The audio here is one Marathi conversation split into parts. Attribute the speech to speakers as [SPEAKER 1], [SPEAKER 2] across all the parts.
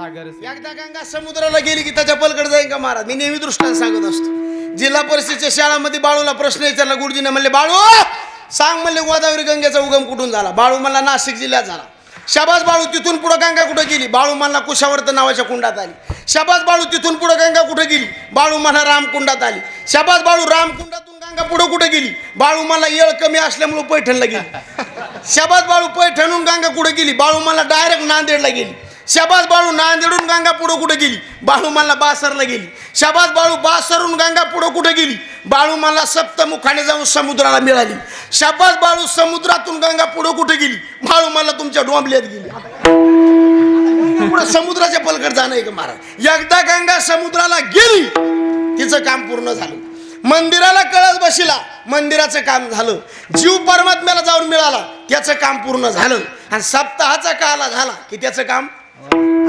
[SPEAKER 1] सागर
[SPEAKER 2] एकदा गंगा समुद्राला गेली की त्याच्या पलकडे जाईन का महाराज? मी नेहमी दृष्टांत सांगत असतो. जिल्हा परिषदेच्या शाळामध्ये बाळूला प्रश्न विचारला. गुरुजीने म्हणले, बाळू सांग म्हणले गोदावरी गंगेचा उगम कुठून झाला? बाळू मला नाशिक जिल्ह्यात झाला. शाबास बाळू, तिथून पुढे गंगा कुठे गेली? बाळू मला कुशावर्त नावाच्या कुंडात आली. शाबास बाळू, तिथून पुढे गंगा कुठे गेली? बाळू मला रामकुंडात आली. शाबास बाळू, रामकुंडातून गंगा पुढे कुठे गेली? बाळू मला येळ कमी असल्यामुळे पैठणला गेली. शाबास बाळू, पैठणून गंगा कुठे गेली? बाळू मला डायरेक्ट नांदेडला गेली. शाबास बाळू, नांदेडून गंगा पुढे कुठे गेली? बाळू मला बासरला गेली. शाबास बाळू, बासरून गंगा पुढे कुठे गेली? बाळू मला सप्तमुखाने जाऊन समुद्राला मिळाली. शाबास बाळू, समुद्रातून गंगा पुढे कुठे गेली? बाळू मला तुमच्या डोंबल्यात गेली. पुढे समुद्राच्या पलकड जाणं आहे का महाराज? एकदा गंगा समुद्राला गेली, तिचं काम पूर्ण झालं. मंदिराला कळस बसला, मंदिराचं काम झालं. जीव परमात्म्याला जाऊन मिळाला, त्याचं काम पूर्ण झालं. आणि सप्ताहाचा काला झाला की त्याचं काम.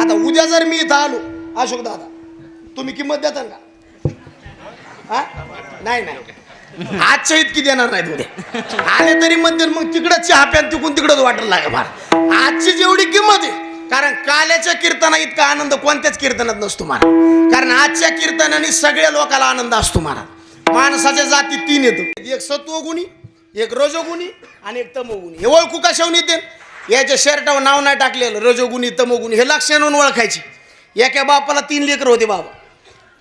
[SPEAKER 2] आता उद्या जर मी इथं आलो, अशोक दादा तुम्ही किंमत देता का? हा नाही नाही, आजच्या इतकी देणार नाहीत. उद्या आले तरी म्हणतील मग तिकडं चहा प्यान तिकून तिकडंच वाटायला लागे मला. आजची जेवढी किंमत आहे, कारण काल्याच्या कीर्तना इतका आनंद कोणत्याच कीर्तनात नसतो महाराज. कारण आजच्या कीर्तनाने सगळ्या लोकांना आनंद असतो महाराज. माणसाच्या जाती तीन येतो, एक सत्वगुणी, एक रजोगुणी आणि एक तमोगुणी. हे ओळखू कशाहून येते? याच्या शर्टावर नाव नाही टाकलेलं, रजोगुणी तमोगुणी हे लक्षानं ओळखायची. एका बापाला 3 लेकरं होते बाबा.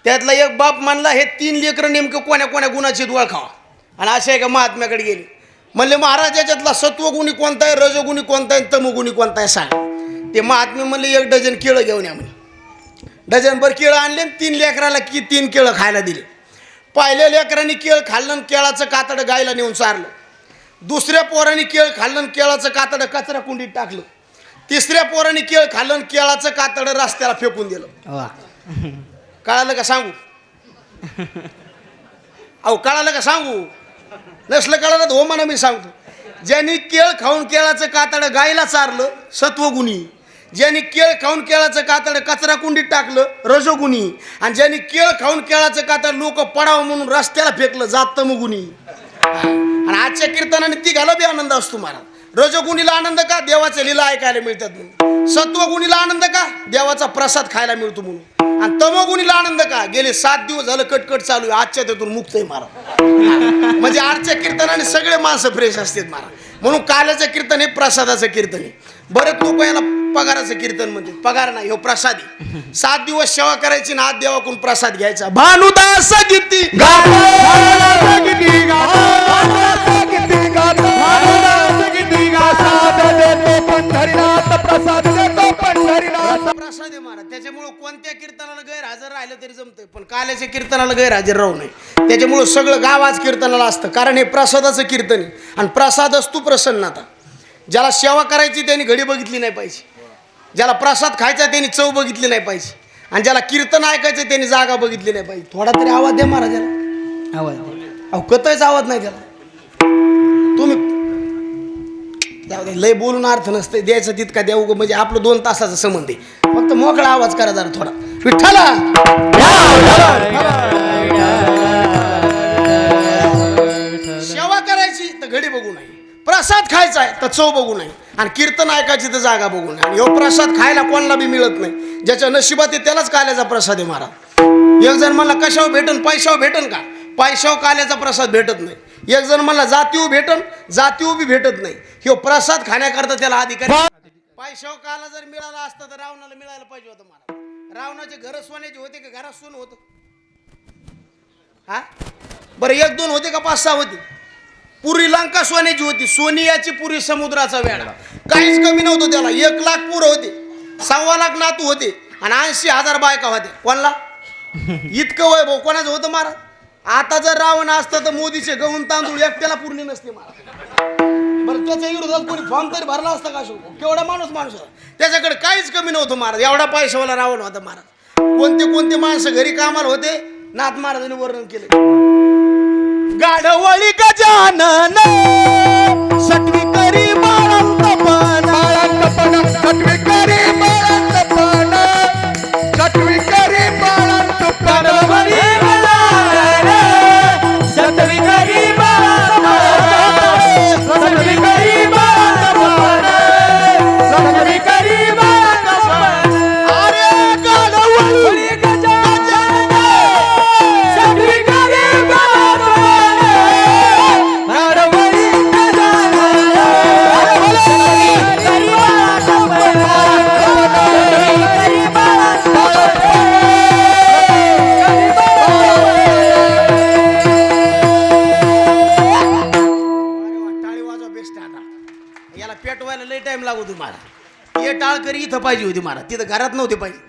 [SPEAKER 2] त्यातला एक बाप म्हणला हे 3 लेकरं नेमकं कोण्या कोण्या गुणाची ओळखावा. आणि अशा एका महात्म्याकडे गेले. म्हणले महाराज याच्यातला सत्वगुणी कोणता आहे, रजोगुणी कोणता आहे, तमोगुणी कोणता आहे सांग. ते महात्मे म्हणले 1 डझन केळं घेऊन या म्हणे. डझनभर केळं आणले, 3 लेकराला 3 केळं खायला दिले. पहिल्या लेकरांनी केळ खाल्लं आणि केळाचं कातडं गायला नेऊन चारलं. दुसऱ्या पोरांनी केळ खाल्लं आणि केळाचं कातडं कचरा कुंडीत टाकलं. तिसऱ्या पोरांनी केळ खाल्लं आणि केळाचं कातडं रस्त्याला फेकून दिलं. कळालं का सांगू? अहो कळालं का सांगू? नसलं कळालं तर हो म्हणा, मी सांगतो. ज्यांनी केळ खाऊन केळाचं कातडं गायला चारलं सत्वगुणी, ज्यांनी केळ खाऊन केळाचं कातडं कचरा कुंडीत टाकलं रजोगुणी, आणि ज्यांनी केळ खाऊन केळाचं कातडं लोक पडावं म्हणून रस्त्याला फेकलं जात तमोगुणी. आणि आजच्या कीर्तनाने ती घाला बी आनंद असतो महाराज. रजोगुणीला आनंद का? देवाच्या लीला ऐकायला मिळतात म्हणून. सत्वगुणीला आनंद का? देवाचा प्रसाद खायला मिळतो म्हणून. आणि तमोगुणीला आनंद का? गेले 7 दिवस झालं कटकट चालू आहे, आजच्या त्यातून मुक्त आहे महाराज. म्हणजे आजच्या कीर्तनाने सगळे माणसं फ्रेश असतात महाराज. म्हणून काल्याचं कीर्तन हे प्रसादाचं कीर्तन आहे. बरेच लोक याला पगाराचं कीर्तन म्हणते. पगार नाही, हो प्रसादी. 7 दिवस सेवा करायची ना, आज देवाकडून प्रसाद घ्यायचा. भानुदास गीती प्रसाद आहे महाराज. त्याच्यामुळे कोणत्या कीर्तनाला गैरहजर राहिलं तरी जमतंय, पण काल्याच्या कीर्तनाला गैरहजर राहू नये. त्याच्यामुळे सगळं गाव आज कीर्तनाला असतं, कारण हे प्रसादाचं कीर्तन आहे. आणि प्रसाद असतो प्रसन्नता. ज्याला सेवा करायची त्यांनी घडी बघितली नाही पाहिजे, ज्याला प्रसाद खायचा त्यांनी चव बघितली नाही पाहिजे, आणि ज्याला कीर्तन ऐकायचं त्यांनी जागा बघितली नाही पाहिजे. थोडा तरी आवाज द्या महाराजाला. आवाज अहो कतच आवाज नाही त्याला. तुम्ही जाऊ दे, लय बोलून अर्थ नसते, द्यायचं तितका द्या. म्हणजे आपलं 2 तासाचा संबंध आहे. फक्त मोकळा आवाज करा जरा थोडा. विठ्ठला सेवा करायची तर घडी बघू नये, प्रसाद खायचा आहे तर चव बघू नये, आणि कीर्तन ऐकायची तर जागा बघू नये. आणि ह्यो प्रसाद खायला कोणाला बी मिळत नाही. ज्याच्या नशिबात आहे त्यालाच काल्याचा प्रसाद आहे महाराज. एक जण मला कशावर भेटन, पैशावर भेटन का? पैशावर काल्याचा प्रसाद भेटत नाही. एक जण मला जातीव भेटन, जातीव बी भेटत नाही. ह्यो प्रसाद खाण्याकरता त्याला अधिकार. पैशावर काला जर मिळाला असता तर रावणाला मिळायला पाहिजे होतं महाराज. रावणाचे घर सोन्याचे होते का घरात सोनं होतं? हा बरं, 1-2 होते का 5-6 होते? पुरी लंका सोन्याची होती. सोनियाची पुरी समुद्राचा वेळा. काहीच कमी नव्हतं त्याला. 1 लाख पुरं होते, 1.25 लाख नातू होते, आणि 80,000 बायका होते. कोणला इतकं वैभव कोणाचं होतं महाराज? आता जर रावण असतं तर मोदीचे गहून तांदूळ एकट्याला पूर्ण नसते महाराज. बरं त्याच्या विरोधात कोणी फॉर्म तरी भरला असता का? केवढा माणूस होता त्याच्याकडे, काहीच कमी नव्हतं महाराज. एवढा पैशावाला रावण होता महाराज. कोणते कोणते माणसं घरी कामाला होते नाथ महाराजांनी वर्णन केलं. गाढवळी गजानन सटवी करी बाळंतपण, सटवी करी बाळंतपण, सटवी करी बाळंतपण, सटवी करी बाळंतपण, सटवी करी बाळंतपण, सटवी करी बाळंतपण. अरे तिथं पाहिजे होती महाराज, तिथं घरात नव्हते पाहिजे.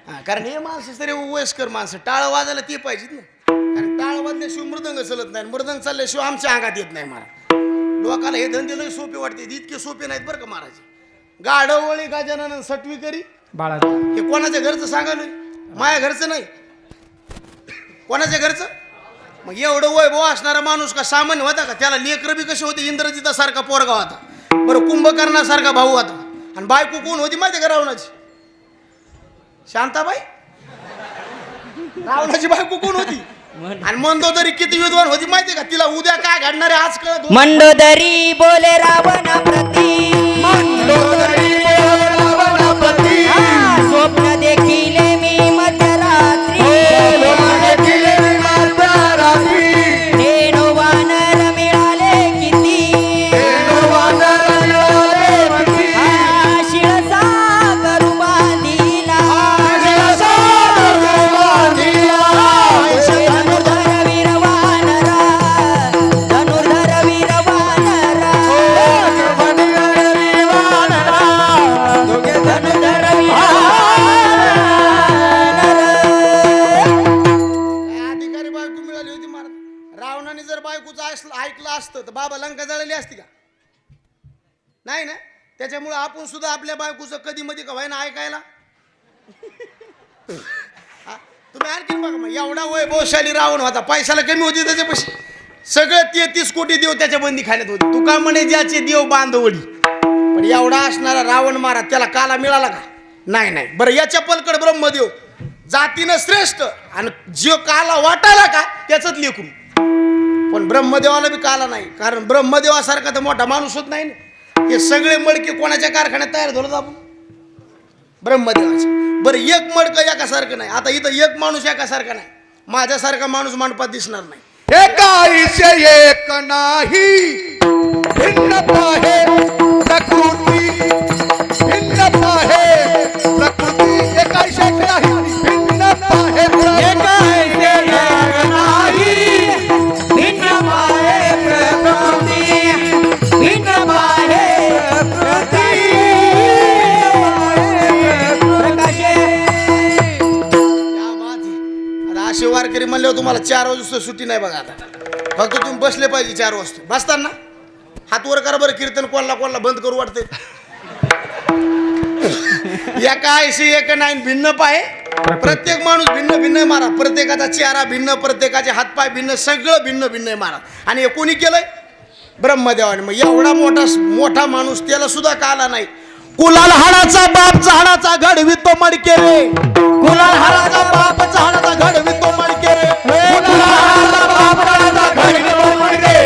[SPEAKER 2] हा, कारण हे माणसं तरी वयस्कर माणसं, टाळ वाजायला ते पाहिजेत ना. कारण टाळ वाजल्याशिवाय मृदंग चलत नाही, मृदंग चालल्याशिवाय आमच्या अंगात येत नाही महाराज. लोकांना हे धंदे लय सोपे वाटते, इतके सोपे नाहीत बरं का महाराज. गाढवळी गजानन सटवी करी
[SPEAKER 1] बाळा
[SPEAKER 2] हे कोणाच्या घरचं सांगालोय, माझ्या घरचं नाही, कोणाच्या घरचं. मग एवढं वैभव असणारा माणूस का सामान्य होता का? त्याला लेकरं बी कसे होते, इंद्रजितासारखा पोरगा होता, बरं कुंभकर्णासारखा भाऊ होता. आणि बायको कोण होती माहिती का रावणाची? शांताबाई. रावणाची बायको कोण होती? आणि मंदोदरी किती विद्वान होती माहिती का? तिला उद्या काय घडणार आहे आज कळत.
[SPEAKER 3] मंडोदरी बोले रावण प्रती,
[SPEAKER 1] मंडोदरी बोले रावण प्रती,
[SPEAKER 3] स्वप्न देखिले मी मध्यरात्री,
[SPEAKER 1] देखिले मी मध्यरात्री,
[SPEAKER 3] रेणू वानर मिळाले किती,
[SPEAKER 1] रेणू वानर मिळाले किती,
[SPEAKER 3] शिळसा करू बांधिला,
[SPEAKER 1] शिळसा करू बांधिला,
[SPEAKER 3] धनुर्धर वीर वानरा, धनुर्धर वीर वानरा, धनुर्धर वीर
[SPEAKER 2] अधिकारी बायको मिळाली होती महाराज. रावणाने जर बायकोचं ऐकलं असतं तर बाबा लंका जळली असती का? नाही ना. त्याच्यामुळे आपण सुद्धा आपल्या बायकोचं कधी मध्ये का व्हायना ऐकायला. हा, तुम्ही आणखीन बघा मग, एवढा वैभवशाली रावण होता, पैशाला कमी होती त्याच्यापाशी, सगळं 33 कोटी देव त्याच्या बंदी खाण्यात होते. तुका म्हणे ज्याचे देव बांधवडी. पण एवढा असणारा रावण महाराज, त्याला काला मिळाला का? नाही नाही. बरं, याच्या पलकड ब्रह्मदेव जातीनं श्रेष्ठ, आणि जो काला वाटायला का त्याचंच लेकरू. पण ब्रह्मदेवाला बी काला नाही, कारण ब्रह्मदेवासारखा तर मोठा माणूस होत नाही ना. हे सगळे मडके कोणाच्या कारखान्यात तयार झालं आपण? ब्रह्मदेवाचे. बरं, एक मडकं एकासारखं नाही. आता इथं एक माणूस एकासारखा नाही, माझ्यासारखा माणूस मंडपात दिसणार नाही.
[SPEAKER 1] एकाईशे एक नाही, भिन्नता आहे प्रकृती, भिन्नता आहे प्रकृती, एकाईशे एक नाही, भिन्नता आहे
[SPEAKER 3] एकाऐसे एक नाही, भिन्न पाहे प्रकृती, भिन्न पाहे प्रकृती, प्रकाशे.
[SPEAKER 2] क्या बात आहे. आता असे वारकरी म्हणल्यावर तुम्हाला 4 वाजता सुट्टी नाही बघा. आता फक्त तुम्ही बसले पाहिजे 4 वाजता. बसताना हात वर करा बरं, कीर्तन कोणाला कोणाला बंद करू वाटते. एका ऐशी एक नाही, भिन्न पाय. प्रत्येक माणूस भिन्न भिन्न आहे महाराज, प्रत्येकाचा चेहरा भिन्न, प्रत्येकाचे हातपाय भिन्न, सगळं भिन्न भिन्न आहे महाराज. आणि हे कोणी केलंय? ब्रह्मदेवाने. मग एवढा मोठा माणूस, त्याला सुद्धा काला नाही. कुलाल हाडाचा बाप झाडाचा घडवितो मडके रे, कुलाल हाडाचा बाप झाडाचा घडवितो मडके रे, कुलाल हाडाचा बाप झाडाचा घडवितो मडके,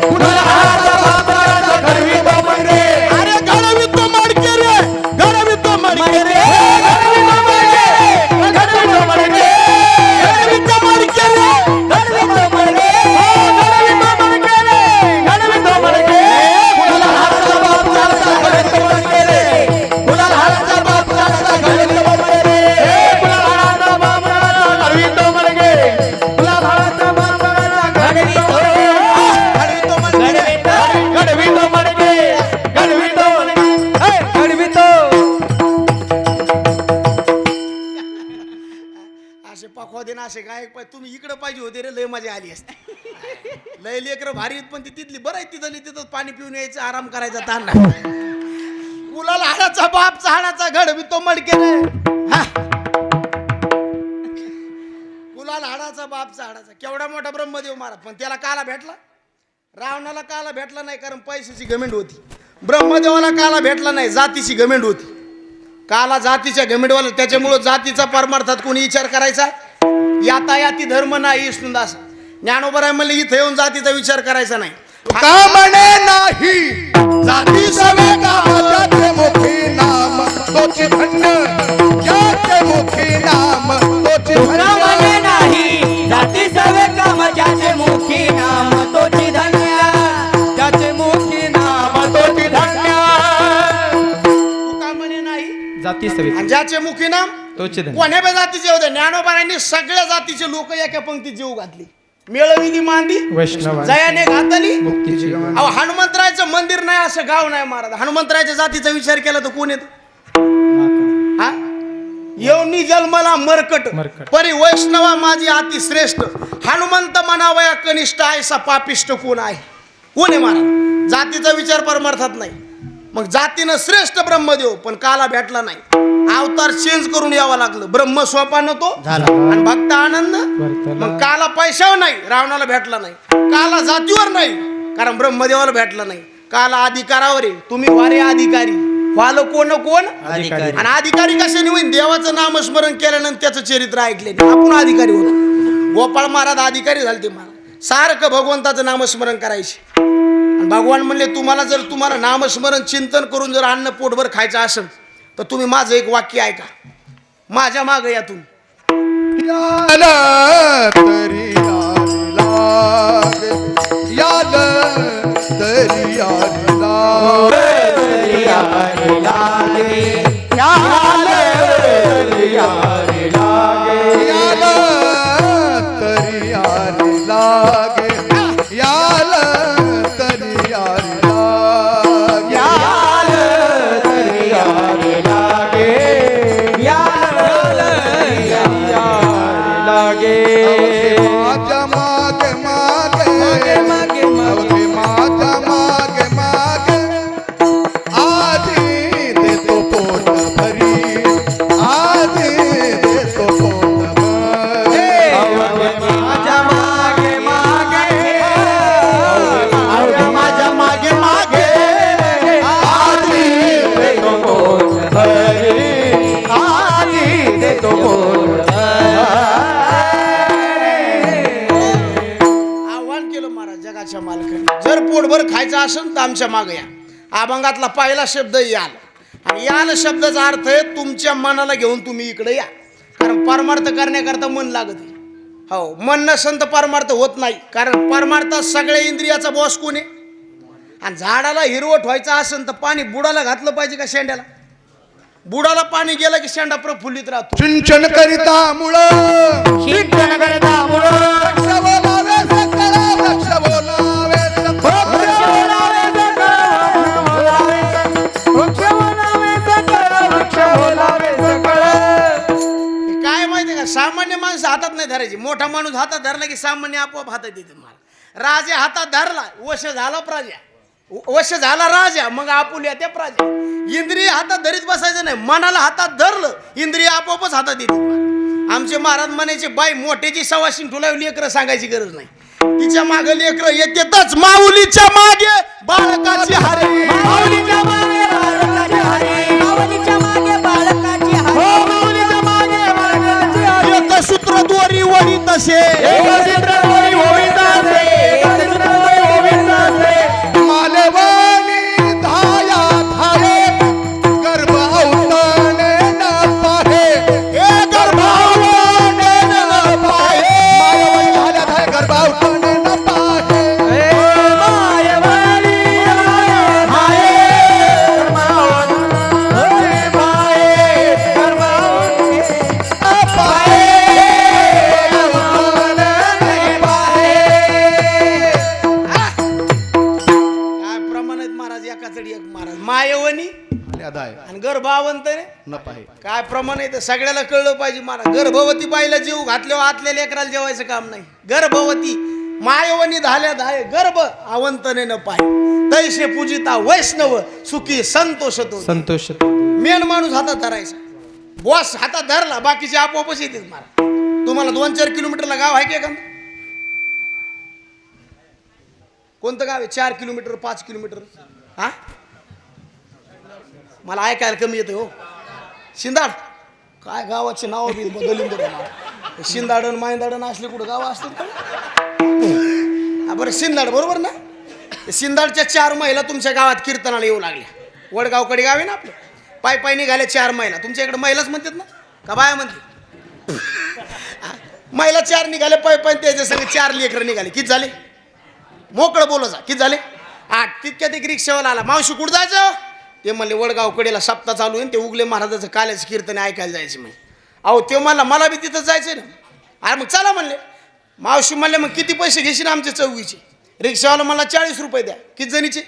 [SPEAKER 2] कुलाल हाडाचा बाप झाडाचा घडवितो मडके. अरे घडवितो मडके रे, घडवितो मडके रे, घडवितो मडके, घडवितो मडके, घडवितो मडके रे, घडवितो मडके, घडवितो मडके रे, घडवितो मडके. कुलाल हाडाचा बाप झाडाचा घडवितो मडके रे, कुलाल हाडाचा बाप झाडाचा घडवितो मडके रे, कुलाल हाडाचा बाप झाडाचा घडवितो मडके, कुलाल हाडाचा बाप झाडाचा घडवितो मडके, घडवितो मडके, घडवितो मडके, घडवितो. असे पखवा दे ना, असे गायक पाहिजे. तुम्ही इकडे पाहिजे होते रे, लय मजा आली असते. लय लेकरं भारी आहेत, पण ती तिथली बरं आहे, तिथंच पाणी पिऊन यायचं, आराम करायचा, ताण नाही. कुलाल हाडाचा बाप झाडाचा घडवितो मडके रे. हा. कुलाल हाडाचा बापचा हाडाचा. केवढा मोठा ब्रह्मदेव महाराज, पण त्याला काला भेटला? रावणाला काला भेटला नाही, कारण पैशाची घमेंड होती. ब्रह्मदेवाला काला भेटला नाही, जातीची घमेंड होती. काला जातीच्या घमेंडवाला, त्याच्यामुळं जातीचा परमार्थात कोणी विचार करायचा? यातायाती धर्म नाही इसून असा. ज्ञानोबराय म्हणले इथं येऊन जातीचा विचार करायचा नाही.
[SPEAKER 1] का म्हणे नाही, जाती सवे ज्याचे मुखी नाम तोची धन्य, ज्याचे मुखी नाम तोची
[SPEAKER 3] तुका
[SPEAKER 1] धन्य.
[SPEAKER 3] म्हणे नाही, जाती सवे काम ज्याचे मुखी नाम तोची धन्य,
[SPEAKER 1] ज्याचे मुखी नाम तोची धन्य.
[SPEAKER 2] तुका म्हणे नाही,
[SPEAKER 1] जाती सवे
[SPEAKER 2] आणि ज्याचे मुखी नाम
[SPEAKER 1] तोची धन्य.
[SPEAKER 2] कोण्या बे जातीचे होते? ज्ञानोबारांनी सगळ्या जातीचे लोक एका पंक्तीत जीव घातले. मिळविली मांदी
[SPEAKER 1] वैष्णव
[SPEAKER 2] जयाने घातली.
[SPEAKER 1] मुक्तीची
[SPEAKER 2] अहो, हनुमंतरायचं मंदिर नाही असं गाव नाही महाराज. हनुमंतरायच्या जातीचा विचार केला तर कोण येतं? योनी जन्मला मरकट
[SPEAKER 1] मरकट.
[SPEAKER 2] परी वैष्णवा माझी अति श्रेष्ठ हनुमंत मनावया कनिष्ठ ऐसा पापिष्ट कोण आहे कोण आहे महाराज जातीचा विचार परमार्थात नाही मग जातीनं श्रेष्ठ ब्रह्मदेव पण काला भेटला नाही अवतार चेंज करून यावं लागलं ब्रह्म सोपान तो
[SPEAKER 3] झाला.
[SPEAKER 2] आणि भक्त आनंद
[SPEAKER 1] वर्तला.
[SPEAKER 2] मग काला पैशावर नाही रावणाला भेटला नाही काला जातीवर नाही कारण ब्रह्मदेवाला भेटला नाही काला अधिकारावर आहे तुम्ही वारे अधिकारी व्हाल कोण कोण
[SPEAKER 3] अधिकारी.
[SPEAKER 2] आणि अधिकारी कशाने होईल देवाचं नामस्मरण केल्यानंतर त्याचं चरित्र ऐकले आपण अधिकारी होतो गोपाळ महाराज अधिकारी झाले ते महाराज सारखं भगवंताचं नामस्मरण करायचे आणि भगवान म्हणले तुम्हाला नामस्मरण चिंतन करून जर अन्न पोटभर खायचं असेल तर तुम्ही माझं एक वाक्य ऐका माझ्या माग यातून
[SPEAKER 4] याला तरी यारी लागे याला तरी यारी लागे याला तरी यारी लागे याला तरी यारी लागे माझ्या मागे मागे अवघे माझ्या मागे मागे आधी देतो पोट भरी आधी देतो पोट भरी
[SPEAKER 3] माझ्या मागे मागे
[SPEAKER 2] माझ्या मागे मागे
[SPEAKER 3] आधी देतो पोट भरी आधी देतो पोट
[SPEAKER 2] आव्हान केलं महाराज जगाच्या मालकाने जर पोटभर खायचं असेल तर आमच्या मागे या अभंगातला पहिला शब्द याल आणि याल शब्दाचा अर्थ आहे तुमच्या मनाला घेऊन तुम्ही इकडे या कारण परमार्थ करण्याकरता मन लागत आहे. हो मन नसेल तर परमार्थ होत नाही कारण परमार्थात सगळ्या इंद्रियाचा बॉस कोण आहे आणि झाडाला हिरवट व्हायचं असेल तर पाणी बुडाला घातलं पाहिजे का शेंड्याला बुडाला पाणी गेलं की शेंडा प्रफुल्लित राहतो
[SPEAKER 4] सिंचन करिता मुळ
[SPEAKER 3] शिक्षण करता मुळे
[SPEAKER 4] वृक्ष बोलावे सकळ वृक्ष बोलावे
[SPEAKER 2] हे काय माहिती का सामान्य माणसं हातात नाही धरायची मोठा माणूस हातात धरला की सामान्य आपोआप हातात येते मला राजा हातात धरला वश झाला प्राजा वश झाला राजा मग आपुल्या त्या प्राजा इंद्रिय हातात धरीत बसायचं नाही मनाला हातात धरलं इंद्रिय आपोआपच हातात येते आमचे महाराज म्हणायचे बाई मोठ्याची सवाशीन ठुलावी लेकरं सांगायची गरज नाही तिच्या मागे लेकरं येतेच माऊलीच्या मागे बाळकाची हारे
[SPEAKER 3] माऊलीच्या मागे बाळकाची हारे माऊलीच्या मागे बाळकाची हारे माऊलीच्या मागे बाळकाची हारे
[SPEAKER 2] एक सूत्र दोरी वडी तसे
[SPEAKER 3] एकचित्रपणी होवितासे एकचित्रपणी होवितासे
[SPEAKER 4] मालवणी धाया धाये गर्भ अवताने न पाहे
[SPEAKER 2] हे गर्भावने न पाहे
[SPEAKER 4] मालवणी झाल्या धाय गर्भ अवताने न पाहे
[SPEAKER 3] मायवाली हाय कर्मावती हाय कर्मावती
[SPEAKER 2] काय प्रमाण आहेत महाराज एका चढी एक महाराज मायवनी
[SPEAKER 4] धाय
[SPEAKER 2] आणि गर्भावंत
[SPEAKER 4] न पाहे
[SPEAKER 2] काय प्रमाण आहे ते सगळ्याला कळलं पाहिजे महाराज गर्भवती बाईला जीव घातल्यावर आतल्या लेकराला जेवायचं काम नाही गर्भवती मायवनी धाल्या धाय गर्भ आवंतने न पाहे तैसे पूजिता वैष्णव सुखी संतोष तो
[SPEAKER 1] संतोष
[SPEAKER 2] मेन माणूस हातात धरायचा बॉस हातात धरला बाकीचे आपोआपच येतील महाराज तुम्हाला 2-4 किलोमीटरला गाव आहे की एखादं कोणतं गाव आहे 4 किलोमीटर 5 किलोमीटर हा मला ऐकायला कमी येतं हो शिंदाड काय गावाचे नाव बी बदलून देतो शिंदाडण मायंदाडण असले कुठं गाव असतील का बरं शिंदाड बरोबर ना शिंदाडच्या 4 महिला तुमच्या गावात कीर्तनाला येऊ लागल्या वडगावकडे गाव आहे ना आपलं पाय पाय निघाले 4 महिला तुमच्या इकडे महिलाच म्हणतात ना का बाया म्हणते महिला 4 निघाले पाय पाय त्याच्या संग 4 लेकरं निघाले किती झाले मोकळं बोला जा किती झाले 8 तितक्यात एक रिक्षावाला आला मावशी कुठं जायचं ते म्हणले वडगाव कडेला सप्ताह चालू आहे ते उगले महाराजाचं काल्याचं कीर्तन ऐकायला जायचं म्हणे अहो ते मला बी तिथं जायचं ना अरे मग चला म्हणले मावशी म्हणले मग किती पैसे घेशील आमच्या चौघीचे रिक्षावाला मला 40 रुपये द्या किती जणीचे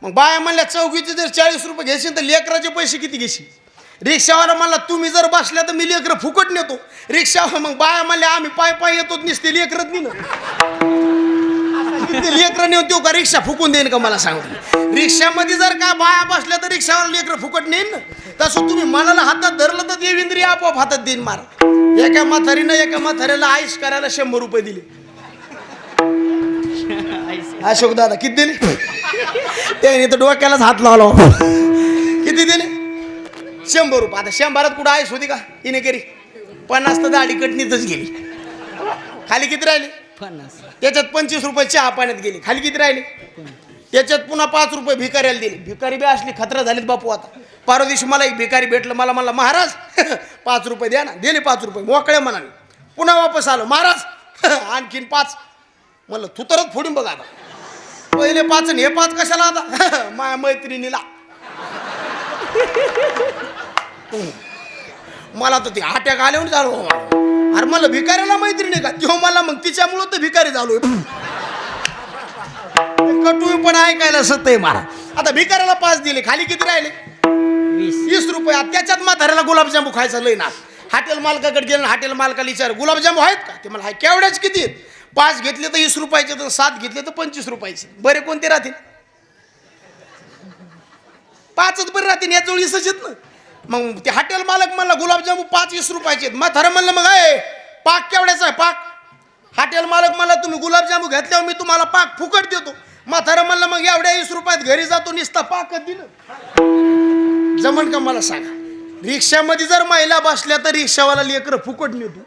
[SPEAKER 2] मग बाया म्हणल्या चौघीचे जर 40 रुपये घेशील तर लेकराचे पैसे किती घेशील रिक्षावाला म्हणला तुम्ही जर बसल्या तर मी लेकरं फुकट नेतो. रिक्षावाला मग बाया म्हणल्या आम्ही पाय पाय येतो नुसते लेकरच नेलं. लेकरं नेऊन देऊ का रिक्षा फुकून देईन का मला सांगतो. रिक्षामध्ये जर का बाया बसल्या तर रिक्षावाला लेकरं फुकट नेईन ना. तसं तुम्ही मनाला हातात धरलं तर देवेंद्री आपोआप हातात देईन मारा. एका म्हाताऱ्याला आईश करायला 100 रुपये दिले. अशोक दादा किती दिले? त्याने तर डोक्यालाच हात लावला. किती दिले? 100 रुपये. आता 100त कुठं आईश होती का? हिने केली 50 तर दाढी कटणीतच गेली. खाली किती राहिले?
[SPEAKER 3] 50.
[SPEAKER 2] त्याच्यात 25 रुपये चहा पाण्यात गेले. खाली किती राहिले? त्याच्यात पुन्हा 5 रुपये भिकाऱ्याला दिले. भिकारी बी असली खतरा झालीत बापू. आता परवा दिवशी मला एक भिकारी भेटलं. मला म्हणला महाराज 5 रुपये द्या ना. दिले 5 रुपये मोकळ्या मनाने. पुन्हा वापस आलो. महाराज आणखीन 5. म्हणलं तू तरच फोडून बघा. आता पहिले 5 आणि हे 5 कशाला? आता माझ्या मैत्रिणीला. मला तर ते अटॅक आल्यावर चालू. अरे मला भिकाऱ्याला मैत्रिणी का? तो मला मग तिच्यामुळं तर भिकारी झालो. कटू पण ऐकायला सत्य मारा. आता भिकाऱ्याला 5 दिले. खाली किती राहिले? 20 रुपये. त्याच्यात म्हाताऱ्याला गुलाबजामू खायचा लय ना. हॉटेल मालकाकडे गेलं. हॉटेल मालकाला विचार गुलाबजामू आहेत का? ते मला हाय. केवढ्याच किती आहेत? 5 घेतले तर 20 रुपयाचे, तर 7 घेतले तर 25 रुपयाचे. बरे कोणते राहतील? 5च बरे राहतील. या 20च आहेत ना. मग ते हॉटेल मालक म्हणला गुलाबजामू 5-20 रुपयाचे आहेत. म्हातारा म्हणलं मग आहे पाक केवढ्याचा आहे पाक? हॉटेल मालक म्हणला तुम्ही गुलाबजामू घेतल्यावर मी तुम्हाला पाक फुकट देतो. म्हातारा म्हणलं मग एवढ्या 20 रुपयात घरी जातो निसता पाकच दिलं. जमन का मला सांगा? रिक्षामध्ये जर महिला बसल्या तर रिक्षावाला लेकरं फुकट नेतो.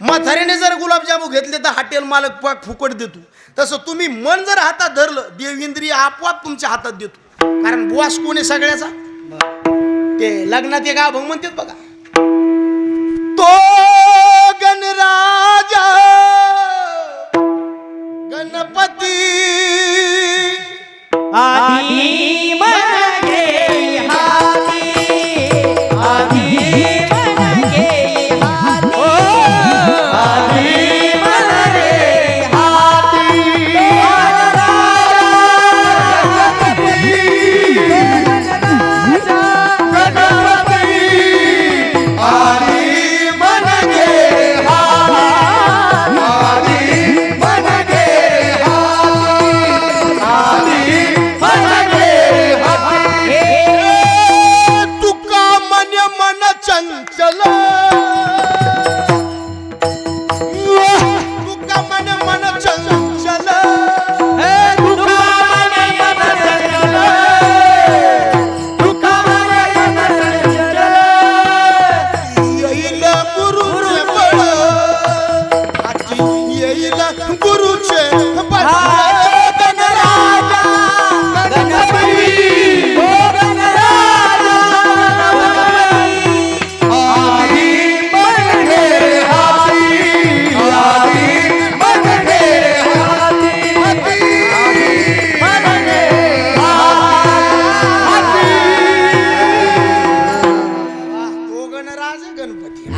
[SPEAKER 2] म्हाताऱ्याने जर गुलाबजामू घेतले तर हॉटेल मालक पाक फुकट देतो. तसं तुम्ही मन जर हातात धरलं देवेंद्रिय आपोआप तुमच्या हातात देतो. कारण बॉस कोण आहे सगळ्याचा? ते लग्नात एक अभंग म्हणतात बघा. तो गणराजा गणपती
[SPEAKER 3] आधी मन घे हाती, आधी मन घे हाती, आधी मन रे हाती.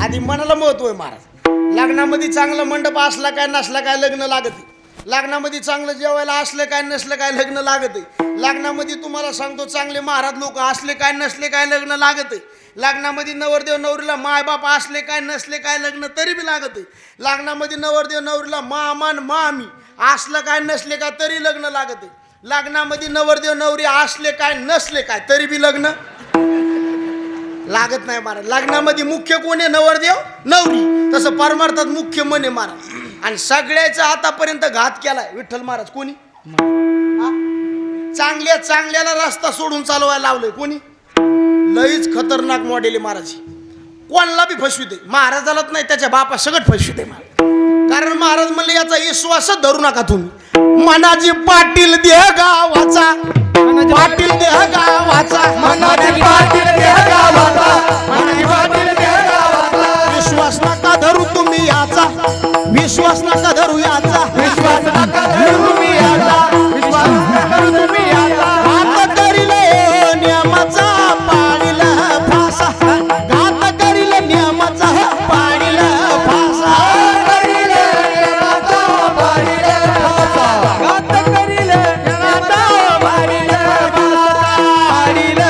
[SPEAKER 2] आधी मनाला महत्व आहे महाराज. लग्नामध्ये चांगला मंडप असला काय नसला काय लग्न लागत. लग्नामध्ये चांगलं जेवायला असलं काय नसलं काय लग्न लागत. लग्नामध्ये तुम्हाला सांगतो चांगले महाराज लोक असले काय नसले काय लग्न लागत. लग्नामध्ये नवरदेव नवरीला मायबाप असले काय नसले काय लग्न तरी बी लागत. लग्नामध्ये नवरदेव नवरीला मामान मामी असलं काय नसले काय तरी लग्न लागत. लग्नामध्ये नवरदेव नवरी असले काय नसले काय तरी बी लग्न लागत नाही महाराज. लग्नामध्ये मुख्य कोण आहे? नवरदेव नवरी. तसं परमार्थात मुख्य मन आहे महाराज. आणि सगळ्याचा आतापर्यंत घात केलाय विठ्ठल महाराज. कोणी? चांगल्याला रस्ता सोडून चालवायला लावलंय. कोणी? लईच खतरनाक मॉडेल आहे महाराज. कोणाला बी फसविते. महाराजालाच नाही त्याच्या बापा सगळं फसविते महाराज. कारण महाराज म्हणले याचा विश्वासच धरू नका तुम्ही. मनाजी पाटील देह गावाचा, पाटील देह गावाचा,
[SPEAKER 1] मनाजी पाटील देह गावाचा, मनाजी पाटील देह गावाचा.
[SPEAKER 2] विश्वास नका धरू तुम्ही याचा, विश्वास नका धरू याचा,
[SPEAKER 1] विश्वास नका धरू तुम्ही याचा, विश्वास नका धरू तुम्ही याचा.
[SPEAKER 2] घात करिले नियमाचा पाडील फासा, घात करिले नियमाचा पाडील फासा,
[SPEAKER 1] करिले देवाचा पाडील फासा, घात करिले देवाचा पाडील फासा, पाडील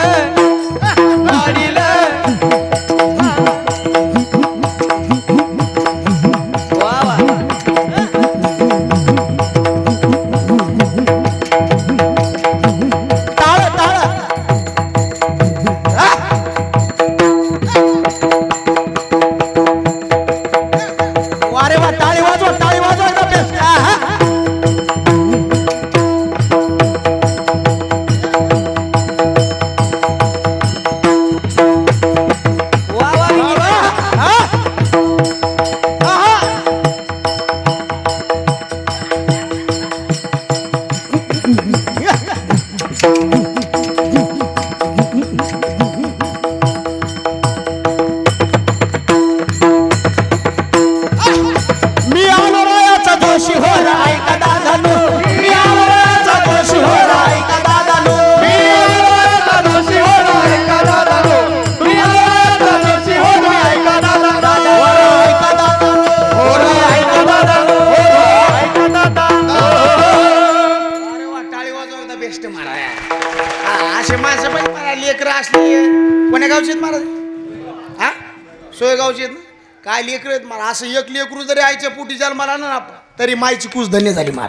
[SPEAKER 2] सोयगावचे आहेत ना, काय लेकर आहेत मला. असं एक लेकरू जरी आईच्या पोटी जन्माला ना तरी मायची कुस धन्य झाली मला.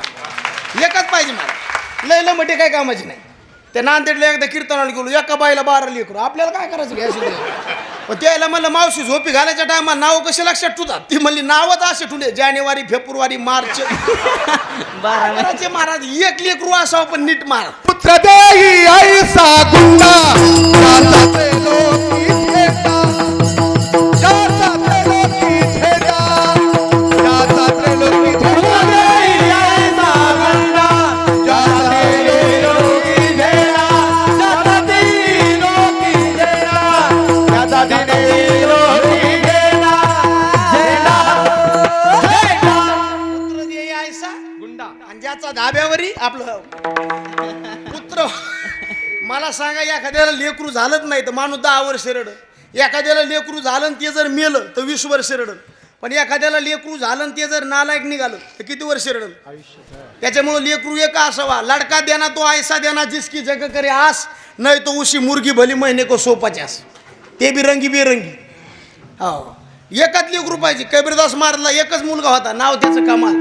[SPEAKER 2] एकच पाहिजे मला, लय मोठे काय कामाची नाही. त्या नांदेडला एकदा कीर्तनाला गेलो, एका बाईला 12 लेकरू. आपल्याला काय करायचं घ्यायचं. पण त्याला म्हणलं मावशी झोपी घालायच्या टायमाला नाव कसे लक्षात ठेवतात. ती म्हणली नावच असे ठेवले जानेवारी फेब्रुवारी मार्च. बाराचे महाराज एक लेकरू असावं पण नीट मार.
[SPEAKER 1] पुत्र देई ऐसा गुंडा ज्याचा त्रिलोकी झेंडा, ज्याचा त्रिलोकी झेंडा, ज्याचा त्रिलोकी झेंडा देई ऐसा गुंडा, ज्याचा त्रिलोकी झेंडा, ज्याचा त्रिलोकी झेंडा, ज्याचा त्रिलोकी झेंडा, झेंडा, झेंडा.
[SPEAKER 2] पुत्र देई ऐसा गुंडा आणि ज्याचा धाब्यावरी आपलं पुत्र. मला सांगा एखाद्याला लेकरू झालंच नाही तर माणूस 10 वर्ष रड. एखाद्याला लेकरू झालं आणि ते जर मेलं तर 20 वर्ष रडल. पण एखाद्याला लेकरू झालं आणि ते जर नालायक निघालं तर किती वर्ष रडल. त्याच्यामुळं लेकरू एक असावा. लडका देना तो ऐसा देना जिसकी जग करे आस, नाही तो उशी मुर्गी भली महिने को सोपाच्यास. ते बी रंगी बेरंगी. हो एकच लेकरू पाहिजे. कबीरदास महाराजला एकच मुलगा होता, नाव त्याचं कमाल.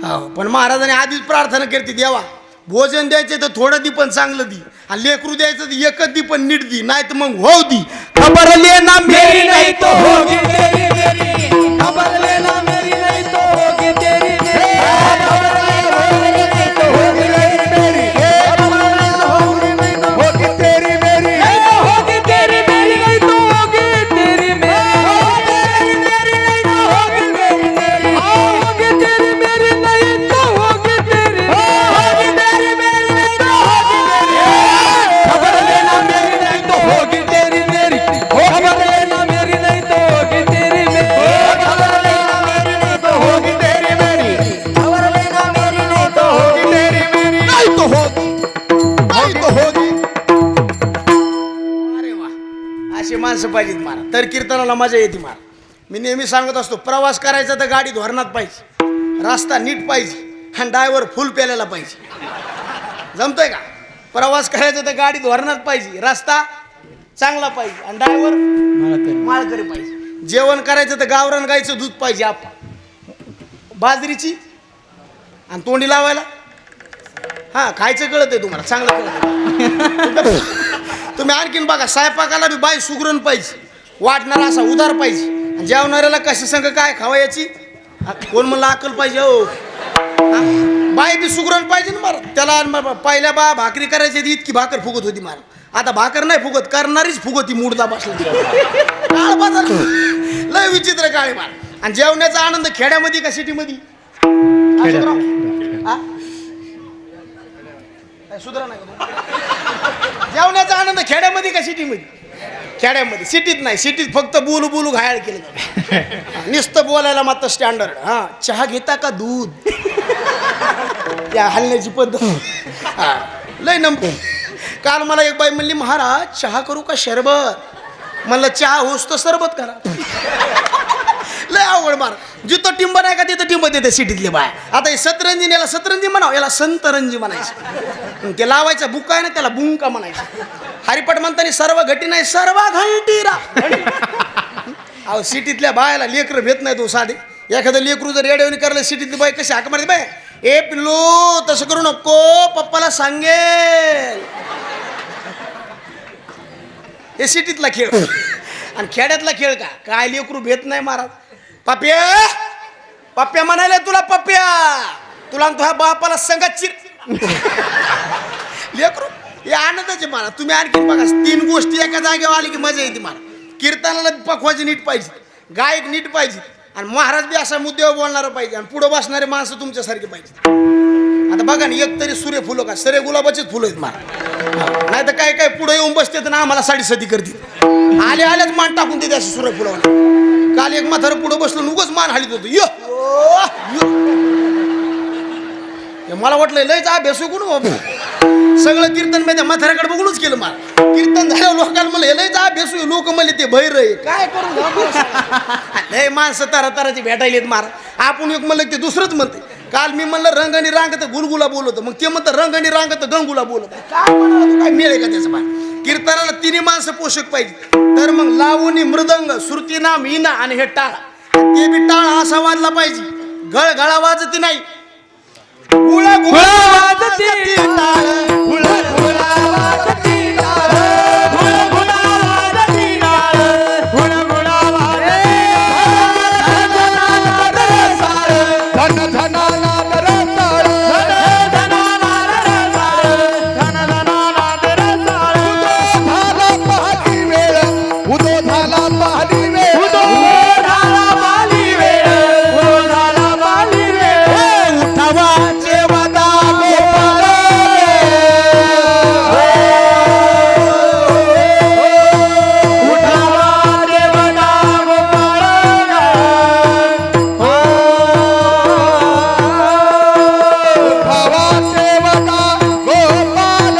[SPEAKER 2] हो पण महाराजांनी आधीच प्रार्थना केली, देवा भोजन द्यायचे तर थोडं दी पण चांगलं दी, आणि लेकरू द्यायचं तर एकच दी पण नीट दी, नाही तर मग हो दी. खबर लेना मेरी नाही तो होगी तेरी मेरी, खबर लेना मेरी नाही तो होगी तेरी मेरी, खबर लेना मेरी नाही तो होगी तेरी मेरी, खबर लेना होगी तेरी मेरी, नहीं तो होगी तेरी मेरी, नहीं तो होगी तेरी मेरी, तेरी मेरी नहीं तो होगी तेरी मेरी, होगी तेरी मेरी नहीं तो होगी तेरी, होगी तेरी मेरी नहीं तो होगी तेरी, खबर लेना मेरी नहीं तो होगी तेरी मेरी, खबर लेना मेरी नहीं तो होगी तेरी मेरी, खबर लेना मेरी नहीं तो होगी तेरी मेरी, खबर लेना मेरी नहीं तो होगी तेरी मेरी, नहीं तो होगी, नहीं तो होगी. अरे वा, अशी माणसं पाहिजेत मारा तर कीर्तनाला मजा येते मारा. मी नेहमी सांगत असतो, प्रवास करायचा तर गाडी धोरणात पाहिजे, रस्ता नीट पाहिजे आणि ड्रायव्हर फुल पेलेला पाहिजे. जमतोय का. प्रवास करायचा तर गाडी धोरणात पाहिजे, रस्ता चांगला पाहिजे आणि ड्रायव्हर माळकरी पाहिजे. जेवण करायचं तर गावरान गाईचं दूध पाहिजे, आप बाजरीची, आणि तोंडी लावायला हां खायचं कळत आहे तुम्हाला, चांगलं कळत. तुम्ही आणखीन बघा, स्वयंपाकाला बी बाई सुगरण पाहिजे, वाटणारा असा उदार पाहिजे, आणि जेवणाऱ्याला कशा संग काय खावा याची कोण म्हणलं अक्कल पाहिजे. हो बाई बी सुगरण पाहिजे ना मारा. त्याला पहिल्या भाकरी करायची इतकी भाकर फुगत होती मारा. आता भाकर नाही फुगत, करणारीच फुगती मुडदा बसला. लय विचित्र काळे मार. आणि जेवण्याचा आनंद खेड्यामध्ये का सिटीमध्ये सुधरा नाही. जेवण्याचा आनंद खेड्यामध्ये का सिटीमध्ये. खेड्यामध्ये, सिटीत नाही. सिटीत फक्त बोलू बोलू घायल केलं नुसतं बोलायला मात्र स्टँडर्ड. हा चहा घेता का दूध, या हलण्याची पद्धत लय नंबर. काल मला एक बाई म्हणली, महाराज चहा करू का शरबत. म्हणलं चहा होस तर सरबत करा. लय आवड मार. जिथं टिंब नाही का तिथं टिंब देते सिटीतले बाय. आता हे सतरंजी, याला सतरंजी म्हणावं, याला संतरंजी म्हणायचं. ते लावायचा बुक्का आहे ना त्याला बुंका म्हणायचं. हरिपट म्हणताना सर्व घटी नाही सर्व घंटी रा. अहो सिटीतल्या बायाला लेकर भेट नाही तो साधे. एखादं लेकरू जर रेडिओने करलं सिटीतली बाई कशी हाक मारते, बाय ए पिल्लू तसं करू नको पप्पाला सांगेल. हे सिटीतला खेळ. आणि खेड्यातला खेळ का काय लेकरू भेट नाही महाराज. पप्प्या पप्प्या म्हणाले तुला, पप्प्या तुला तुझ्या बापाला संगत चिर. लेकरू हे आनंदाचे मारा. तुम्ही आणखी बघा 3 गोष्टी एका जागेवर आली की मजा येते मारा. कीर्तनाला पखवाजी नीट पाहिजे, गायक नीट पाहिजे, आणि महाराज बी असा मुद्द्यावर बोलणारा पाहिजे, आणि पुढे बसणारे माणसं तुमच्यासारखे पाहिजे. आता बघा ना, एक तरी सूर्य फुलं का सरे गुलाबाचेच फुलं आहेत मारा. नाही तर काय काय पुढे येऊन बसते तर ना आम्हाला साडीसती करते. आले आल्याच मान टाकून देते असे सूर्य फुलावर. काल एक म्हातारं पुढं बसलं उगच मान हालीत होतं. मला वाटलं लयच अभ्यास कोण सगळं कीर्तन मी त्या म्हाताऱ्याकडे बघूनच केलं. मला कीर्तन झालं लोकांना मला लयच अभ्यास. लोक म्हणले ते भैर आहे काय करून लय माणसं ताराची भेटायलेत मारा. आपण एक म्हणलं ते दुसरंच म्हणते. काल मी म्हणलं रंगानी रांगत गुलगुला बोलत, मग ते म्हणतं रंगानी रांगत गंगुला बोलत. काय म्हणाला तू, काय मिळेल का त्याचं बाय. कीर्तनाला तिन्ही माणसं पोषक पाहिजे. तर मग लावणी, मृदंग, श्रुती, नाम, इना आणि हे टाळ, ते बी टाळ असा वाजला पाहिजे. गळगळा वाजती नाही. गुळा गुळा वाजती टाळ, गुळा गुळा वाजती टाळ, गुळा गुळा वाजती टाळ, गुळा गुळा वाजती
[SPEAKER 4] धन धनाला रसाळ, झाला पहाटी वेळ, उदो झाला पहाटी वेळ,
[SPEAKER 2] उठावाचे वादा गोपाळ, उठावाचे वादा गोपाळ,
[SPEAKER 4] भावा सेवका गोपाल,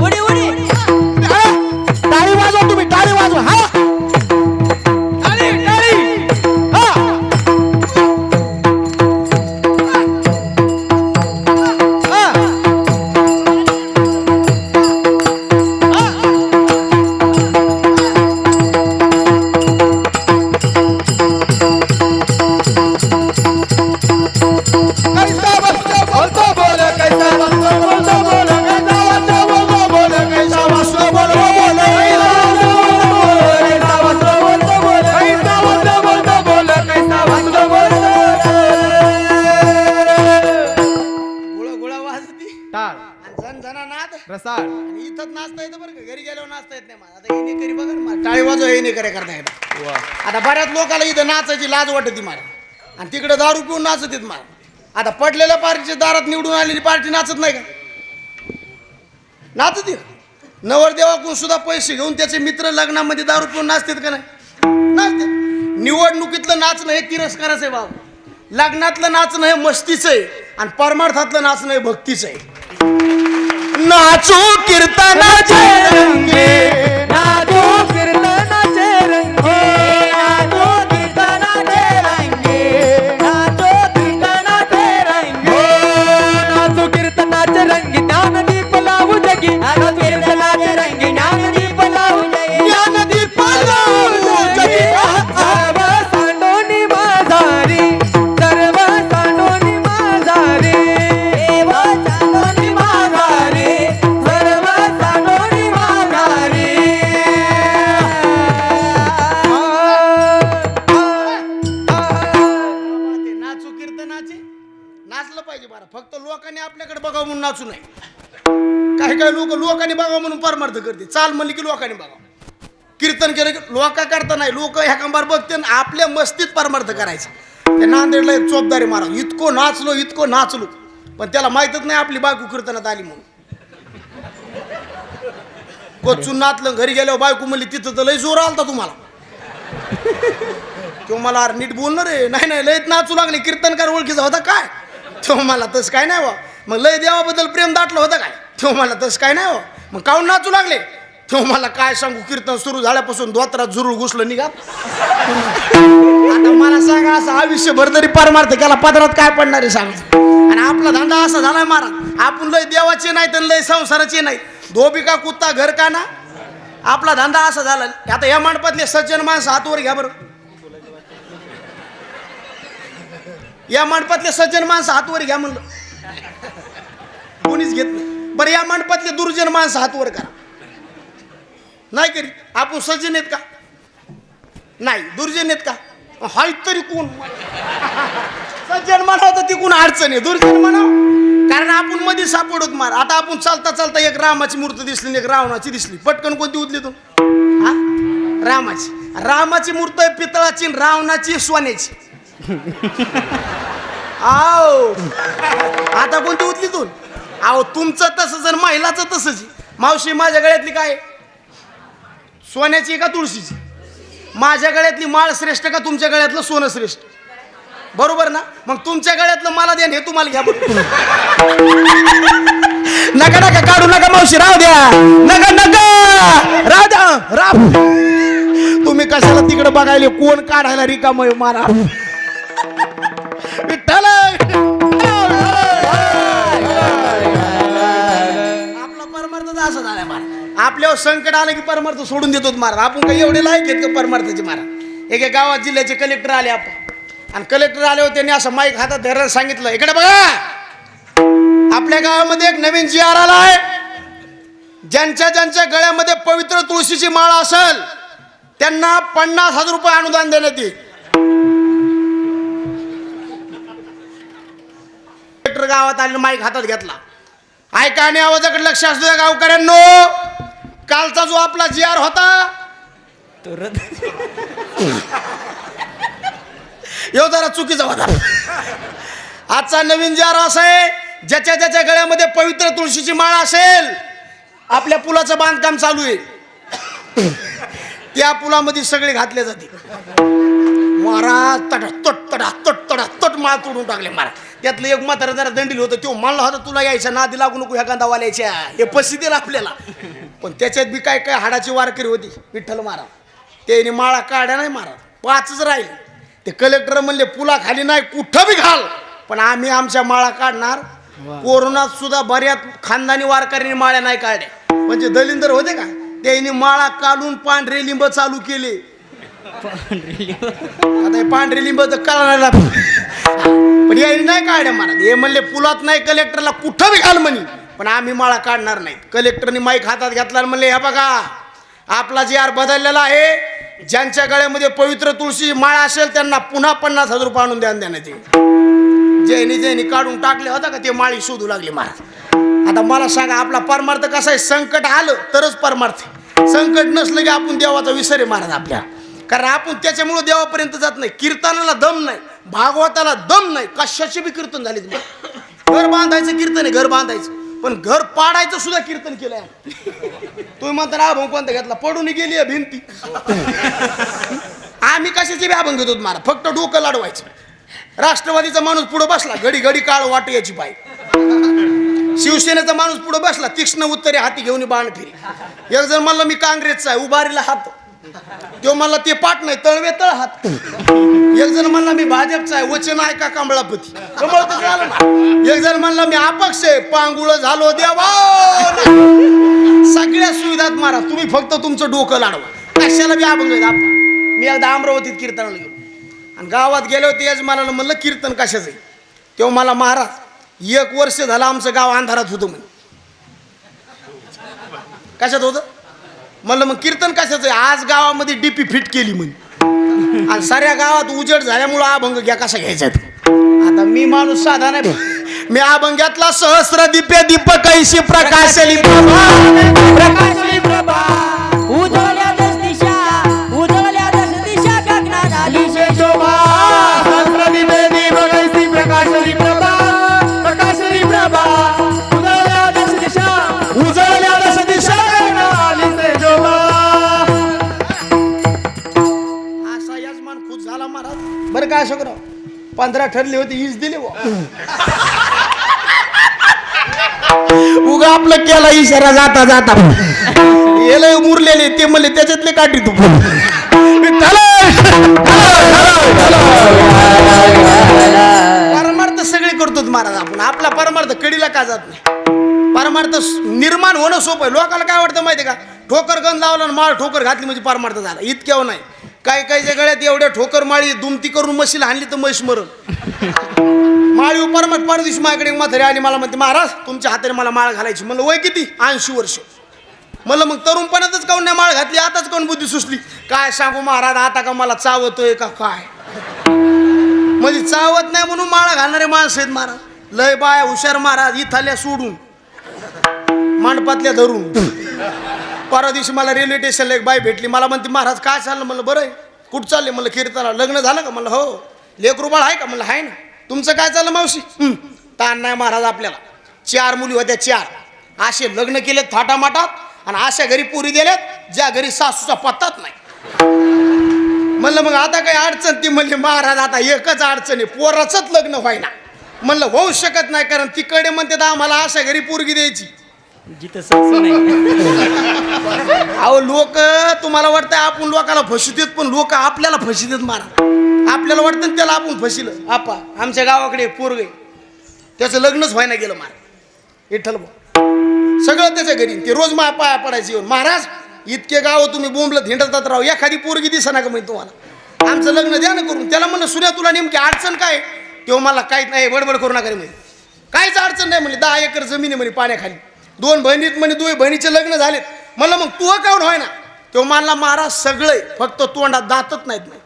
[SPEAKER 3] उडी उडी
[SPEAKER 2] टाळी वाजवा तुम्ही, टाळी वाजवा. हा टाळी टाळी. हा
[SPEAKER 4] कैसा बसतो बोलतो बोल, कैसा बसतो बोलतो बोल, कैसा बसतो बोलतो बोल, कैसा बसतो बोलतो बोल, कैसा बसतो बोलतो बोल, कैसा बसतो बोलतो बोल, कैसा बसतो बोलतो
[SPEAKER 2] गुळा गुळा वाजती
[SPEAKER 1] टाळ
[SPEAKER 2] आणि झणझणा नाद.
[SPEAKER 1] रसाळ
[SPEAKER 2] आणि इथंच नाचता येतं बरं का, घरी गेल्यावर नाचता येत नाही मला. आता येणे करी बघा ना मला. टाळी वाजवा येणे करे करता येतं. आता बऱ्याच लोकांना इथं नाचायची लाज वाटते मला, आणि तिकडे दारू पिऊन नाचत येत मला. आता पडलेल्या पार्टीच्या दारात निवडून आलेली पार्टी नाचत नाही का? नाचत नवरदेवाकडून सुद्धा पैसे घेऊन त्याचे मित्र लग्नामध्ये दारू पिऊन नाचतात का नाही? नाचते. निवडणुकीतलं नाचणं हे तिरस्काराचं आहे बाबा. लग्नातलं नाचणं हे मस्तीचं आहे, आणि परमार्थातलं नाचणं हे भक्तीचं आहे. नाचू कीर्तनाचे रंगे,
[SPEAKER 3] नाचो कीर्तनाचे रंगे, नाचो कीर्तनाचे रंगे, नाचो कीर्तनाचे रंगे, नाचो कीर्तनाचे रंगी, ज्ञानदीप लावू जगी, नाचो कीर्तनाचे रंगी, ज्ञानदीप लावू जगी,
[SPEAKER 2] ज्ञानदीप लावू जगी.
[SPEAKER 3] सर्व सांडोनी माझारी, सर्व सांडोनी माझारी, देव सांडोनी माझारी, सर्व सांडोनी माझारी.
[SPEAKER 2] ते नाचू कीर्तनाचे नाचलं पाहिजे बरं. फक्त लोकांनी आपल्याकडे बघावं म्हणून नाचू नये. काही काही लोक लोकांनी बघावं म्हणून परमार्थ करते. चाल म्हणली की लोकांनी बघावं, कीर्तन केलं की लोका करता नाही. लोक ह्या कंबार बघते आणि आपल्या मस्तीत परमार्थ करायचा. त्या नांदेडला एक चोपदारी मारा, इतकं नाचलो, पण त्याला माहीतच नाही आपली बायको कीर्तनात आली म्हणून. कोचून नाचलं, घरी गेल्यावर बायको म्हणली तिथं तर लय जोर आलता तुम्हाला. तो मला अरे नीट बोलणार रे. नाही लयत नाचू लागले. कीर्तनकार ओळखीचा होता काय? तो मला तसं काय नाही वा. मग लय देवाबद्दल प्रेम दाटलं होतं काय? तो मला तसं काय नाही वा. मग काऊन नाचू लागले? तो मला काय सांगू, कीर्तन सुरू झाल्यापासून धोत्रात झुरळ घुसलं निघा. आता मला सांगा, असं आयुष्यभर तरी परमार्थ केला, पदरात काय पडणार आहे सांग. आणि आपला धंदा असा झालाय महाराज, आपण लय देवाचे नाही तर लय संसाराचे नाही. धोबी का कुत्ता घर का ना. आपला धंदा असा झाला. आता या मंडपातले सज्जन माणसं हातवर घ्या बरं. या मंडपातले सज्जन माणसं हातवर घ्या म्हणलं, कोणीच घेत नाही. बरं या मंडपातले दुर्जन माणसं हातवर करा. नाही करी. आपण सज्जन आहेत का? नाही. दुर्जन आहेत का? हाय तरी कोण? सज्जन म्हणावं तर ती कोण अडचण आहे. दुर्जन म्हणावं कारण आपण मध्ये सापडत मार. आता आपण चालता चालता एक रामाची मूर्ती दिसली, एक रावणाची दिसली. पटकन कोणती उचली तू? हा, रामाची मूर्ती आहे पितळाची, रावणाची सोन्याची. आओ आता कोणती उचली तू? आओ तुमचं तसं, जर महिलाचं तसंच. मावशी माझ्या गळ्यातली काय सोन्याची का तुळशीची? माझ्या गळ्यातली माळ श्रेष्ठ का तुमच्या गळ्यातलं सोनं श्रेष्ठ? बरोबर ना? मग तुमच्या गळ्यातलं मला द्या हे तुम्हाला घ्या बरं. नका नका काढू नका मावशी, राहू द्या. नका नका राहू द्या. तुम्ही कशाला तिकडे बघायले? कोण काढायला रिकाम मारा. विठ्ठल आपला परमार्थ असं झाला महाराज. आपल्यावर संकट आलं की परमार्थ सोडून देतो महाराज. आपण काही एवढे लायक आहेत का परमार्थाचे महाराज? एका गावात जिल्ह्याचे कलेक्टर आले आपण, आणि कलेक्टर आले होते, त्यांनी असं माईक हातात धरायला सांगितलं, इकडे बघा, आपल्या गावामध्ये एक नवीन जी आर आला आहे. ज्यांच्या ज्यांच्या गळ्यामध्ये पवित्र तुळशीची माळ असेल त्यांना 50,000 रुपये अनुदान देण्यात येईल. कलेक्टर गावात आले, माईक हातात घेतला. ऐका आणि आवाजाकडे लक्ष असू द्या गावकऱ्यांनो. कालचा जो आपला जी आर होता यो जरा चुकीचा होता. आजचा नवीन जी आर असा आहे, ज्याच्या ज्याच्या गळ्यामध्ये पवित्र तुळशीची माळ असेल, आपल्या पुलाचं बांधकाम चालू आहे, त्या पुलामध्ये सगळे घातले जाते. महाराज तट माळ तोडून टाकले महाराज. त्यातलं एक म्हातारा जरा दंडील होतं, तो म्हणला होता तुला यायचा नादी लागू नको ह्या गांधावाल्याच्या, हे पशी दिला आपल्याला. पण त्याच्यात बी काय काय हाडाची वारकरी होती विठ्ठल महाराज. त्याने माळा काढ्या नाही महाराज, 5च राहिले. ते कलेक्टर म्हणले पुला खाली नाही कुठं बी घाल, पण आम्ही आमच्या माळा काढणार. कोरोनात सुद्धा बऱ्याच खानदानी वारकऱ्यांनी माळ्या नाही काढल्या. म्हणजे दलिंदर होते का, त्यांनी माळा काढून पांढरे लिंब चालू केले. आता हे पांढरे लिंब तर कळणार, पण यांनी नाही काढल्या महाराज. हे म्हणले पुलात नाही, कलेक्टरला कुठं बी घाल म्हणे, पण आम्ही माळा काढणार नाही. कलेक्टरने माईक हातात घेतला आणि म्हणले, हे बघा, आपला जी आर बदललेला आहे. ज्यांच्या गळ्यामध्ये पवित्र तुळशी माळ असेल त्यांना पुन्हा 50,000 रुपये आणून देण्यात येईल. ज्यांनी काढून टाकले होता का ते माळी शोधू लागले महाराज. आता मला सांगा, आपला परमार्थ कसा आहे? संकट आलं तरच परमार्थ. संकट नसलं की आपण देवाचा विसर आहे महाराज आपल्या. कारण आपण त्याच्यामुळे देवापर्यंत जात नाही. कीर्तनाला दम नाही, भागवताला दम नाही, कशाचे बी कीर्तन झाले. घर बांधायचं कीर्तन आहे, घर बांधायचं, पण घर पाडायचं सुद्धा कीर्तन केलंय. तुम्ही म्हणता अभंग कोणता घेतला? पडून गेली भिंती. आम्ही कशाचे बी अभंग घेतो महाराज, फक्त डोकं लाडवायचं. राष्ट्रवादीचा माणूस पुढे बसला, घडी घडी काळ वाट याची पाय. शिवसेनेचा माणूस पुढे बसला, तीक्ष्ण उत्तरे हाती घेऊन बाण फिरी. एक जण म्हणलं मी काँग्रेसचा आहे, उभारीला हात. तो म्हणला ते पाठ नाही, तळवे तळ हात. एक जण म्हणला मी भाजपचा आहे, वचन ऐका कमळापती. कमळ तर झालं ना. एक जण म्हणला मी अपक्ष आहे, पांगुळ झालो देवा. सगळ्या सुविधात मारा, तुम्ही फक्त तुमचं डोकं लाडवा. कशाला बी अभंग आहेत आपण. मी एकदा अमरावतीत कीर्तनाला गेलो आणि गावात गेले होते. यजमानाला म्हणलं कीर्तन कशाचं आहे? तेव्हा मला महाराज 1 वर्ष झालं आमचं गाव अंधारात होतं म्हणे. कशात होतं म्हणलं? मग कीर्तन कशाचं आहे? आज गावामध्ये डीपी फिट केली म्हणे, आणि साऱ्या गावात उजेड झाल्यामुळं अभंग घ्या कसा घ्यायचा. आता मी माणूस साधा नाही, मी अभंग्यातला सहस्र दीपे दीप कैशी प्रकाशली
[SPEAKER 3] प्रकाशली प्रभा, उजळल्या दश दिशा, उजळल्या दश दिशा, गगनात आली
[SPEAKER 4] शोभा. सहस्रदीपे दीप कैसी प्रकाशली प्रभा, प्रकाशली प्रभा. उजळल्या दश दिशा, उजळल्या दश दिशा, गगनात आली से शोभा.
[SPEAKER 2] असा यजमान खुश झाला महाराज. बरं काय शकराव, 15 ठरले होते, 20 दिले. उगा आपलं केला इशारा जाता जाता येले मुरलेले ते म्हणले त्याच्यातले काढी तू. परमार्थ सगळे करतो महाराज आपण. आपला परमार्थ कडीला का जात नाही. परमार्थ निर्माण होणं सोपं आहे. लोकांना काय वाटतं माहिती आहे का? ठोकर गंज लावला आणि माळ ठोकर घातली म्हणजे परमार्थ झाला. इतक्यावर नाही. काही काही गळ्यात एवढ्या ठोकर माळी दुमती करून म्हशीला हाणली तर म्हैस मरण. माळी परमार्थ परदिवशी माझ्याकडे म्हातारी आली, मला म्हणते महाराज तुमच्या हाताने मला माळ घालायची. म्हणलं वय किती? 80 वर्ष. म्हणलं मग तरुणपणातच काऊन नाही माळ घातली, आताच काऊन बुद्धी सुचली? काय सांगू महाराज, आता का मला चावतोय का काय? म्हणजे चावत नाही म्हणून माळा घालणारे माणसं आहेत महाराज. लय बाय हुशार महाराज, इथाल्या सोडून मांडपातल्या धरून. परवा दिवशी मला रेल्वे स्टेशनला एक बाई भेटली. मला म्हणते महाराज काय चाललं? म्हणलं बरं आहे. कुठं चालले? म्हणलं कीर्तनाला. लग्न झालं का? म्हणलं हो. लेकरू बाळ आहे का? म्हणलं आहे ना. तुमचं काय चाललं मावशी? ताण नाही महाराज आपल्याला. 4 मुली होत्या, 4. असे लग्न केलेत थाटामाटात, आणि अशा घरी पुरी दिल्यात ज्या घरी सासूचा पत्ताच नाही. म्हणलं मग आता काही अडचण ती म्हणली महाराज आता एकच अडचण आहे पोराचंच लग्न व्हायना. म्हणलं होऊ शकत नाही कारण तिकडे म्हणते आम्हाला अशा घरी पोरगी द्यायची
[SPEAKER 3] जिथं सत्संग नाही.
[SPEAKER 2] अहो लोक तुम्हाला वाटतं आपण लोकाला फसितेत पण लोक आपल्याला फसितेत मारा. आपल्याला वाटतं ना त्याला आपण फसिलं. आपा आमच्या गावाकडे पोरग त्याचं लग्नच व्हायला गेलं मारा. विठ्ठल भाऊ सगळं त्याच्या घरी ते रोज पाया पडायचे येऊन महाराज इतके गाव तुम्ही बोंबलत हिंडतात राव एखादी पोरगी दिसा का म्हणजे तुम्हाला आमचं लग्न द्या ना करून. त्याला म्हणलं सुन्या तुला नेमकी अडचण काय तेव्हा मला काहीच नाही बडबड करू नका रे म्हणजे काहीच अडचण नाही म्हणजे 10 एकर जमीन आहे म्हणे पाण्याखाली 2 बहिणीत म्हणे 2 बहिणीचे लग्न झालेत. म्हणलं मग तू काऊन व्हाय ना तेव्हा मानला महाराज सगळे फक्त तोंडात दातच नाहीत नाही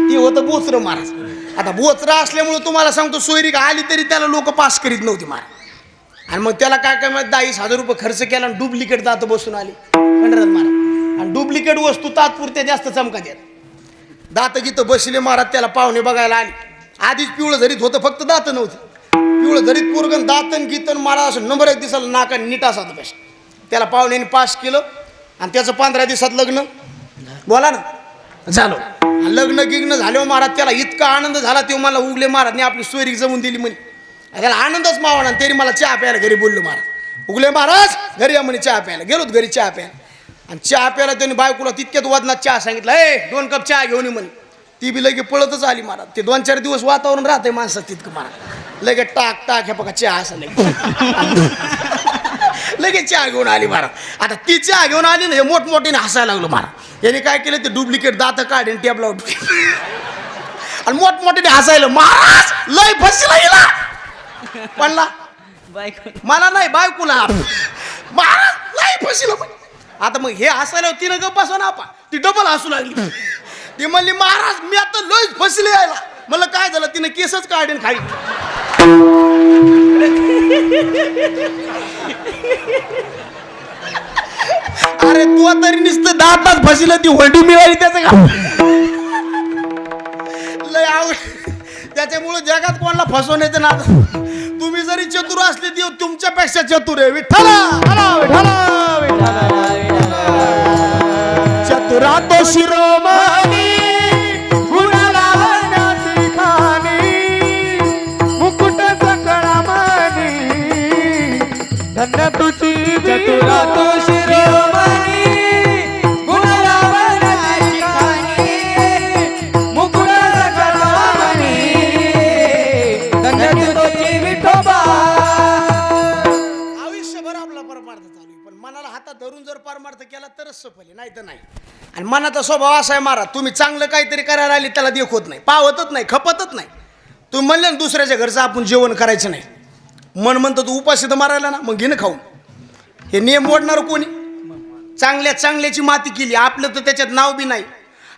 [SPEAKER 2] ती होतं बोचरं महाराज. आता बोचरं असल्यामुळे तुम्हाला सांगतो सोयरीक आली तरी त्याला लोक पास करीत नव्हती महाराज. आणि मग त्याला काय काय माहिती 10,000 रुपये खर्च केला आणि डुप्लिकेट दात बसून आली खंडरात महाराज. आणि डुप्लिकेट वस्तू तात्पुरत्या जास्त चमका द्यात. दात गीतं बसले महाराज त्याला पाहुणे बघायला आली. आधीच पिवळं धरीत होतं फक्त दात नव्हती. पिवळं धरीत पोरगण दातन गीतन महाराज असं नंबर 1 दिसाला नाका नीट असा बेस्ट. त्याला पाहुण्याने पास केलं आणि त्याचं 15 दिवसात लग्न बोला ना झालं. लग्न गिग्न झाल्यावर महाराज त्याला इतका आनंद झाला तेव्हा मला उगले महाराजने आपली सोयरीक जमून दिली म्हणे. त्याला आनंदच मावला आणि तरी मला चहा प्यायला घरी बोललो महाराज. उगले महाराज घरी या म्हणे चहा प्यायला. गेलोत घरी चहा प्यायला आणि चहा प्यायला त्यांनी बायकोला तितक्यात वजनात चहा सांगितलं 2 कप चहा घेऊन ये म्हणे. ती बी लगे पळतच आली महाराज. ते 2-4 दिवस वातावरण राहतंय माणसात तितकं महाराज. लगे टाक टाक हे बघा चहा असं लगेच चहा घेऊन आली महाराज. आता ती चहा घेऊन आली ना हे मोठमोठीने हसायला लागलो महाराज. याने काय केलं ते डुप्लिकेट दात काढून टेबला आणि मोठमोठीने हसायला महाराज लय फसला गेला पडला
[SPEAKER 3] बायको
[SPEAKER 2] मला नाही बायकोला महाराज लय फसलं. आता मग हे हसायला तिनं गप्प बसवा ना आपा ती डबल हसू लागली. ती म्हणली महाराज मी आता लयच फसले यायला. मला काय झालं तिनं केसच काढून खाई. अरे तू तरी नुसतं दातात फसलं ती होल्डी मिळाली त्याचं का लय आवड. त्याच्यामुळे जगात कोणाला फसवण्याचं ना तुम्ही जरी चतुर असले देव तुमच्यापेक्षा चतुर आहे. विठ्ठला
[SPEAKER 4] चतुरा तो शिरोमणी गुणाला वरणाची खाणी मुकुट सकळामणी धन्य तुझी चतुरा तो शिरोमणी गुणाला वरणाची खाणी मुकुट सकळामणी धन्य तुझी विठोबा.
[SPEAKER 2] आयुष्यभर आपला परमार्थ चालू आहे पण मनाला हातात धरून जर परमार्थ केला तरच सफल आहे नाही तर नाही. आणि मनाचा स्वभाव असा आहे महाराज तुम्ही चांगलं काहीतरी करायला आले त्याला देखवत नाही पावतच नाही खपतच नाही. तुम्ही म्हणले ना दुसऱ्याच्या घरचं आपण जेवण करायचं नाही मन म्हणतं तू उपाशी तर मारायला ना मग घेणं खाऊन. हे नियम मोडणार कोणी चांगल्या चांगल्याची माती केली आपलं तर त्याच्यात नाव बी नाही.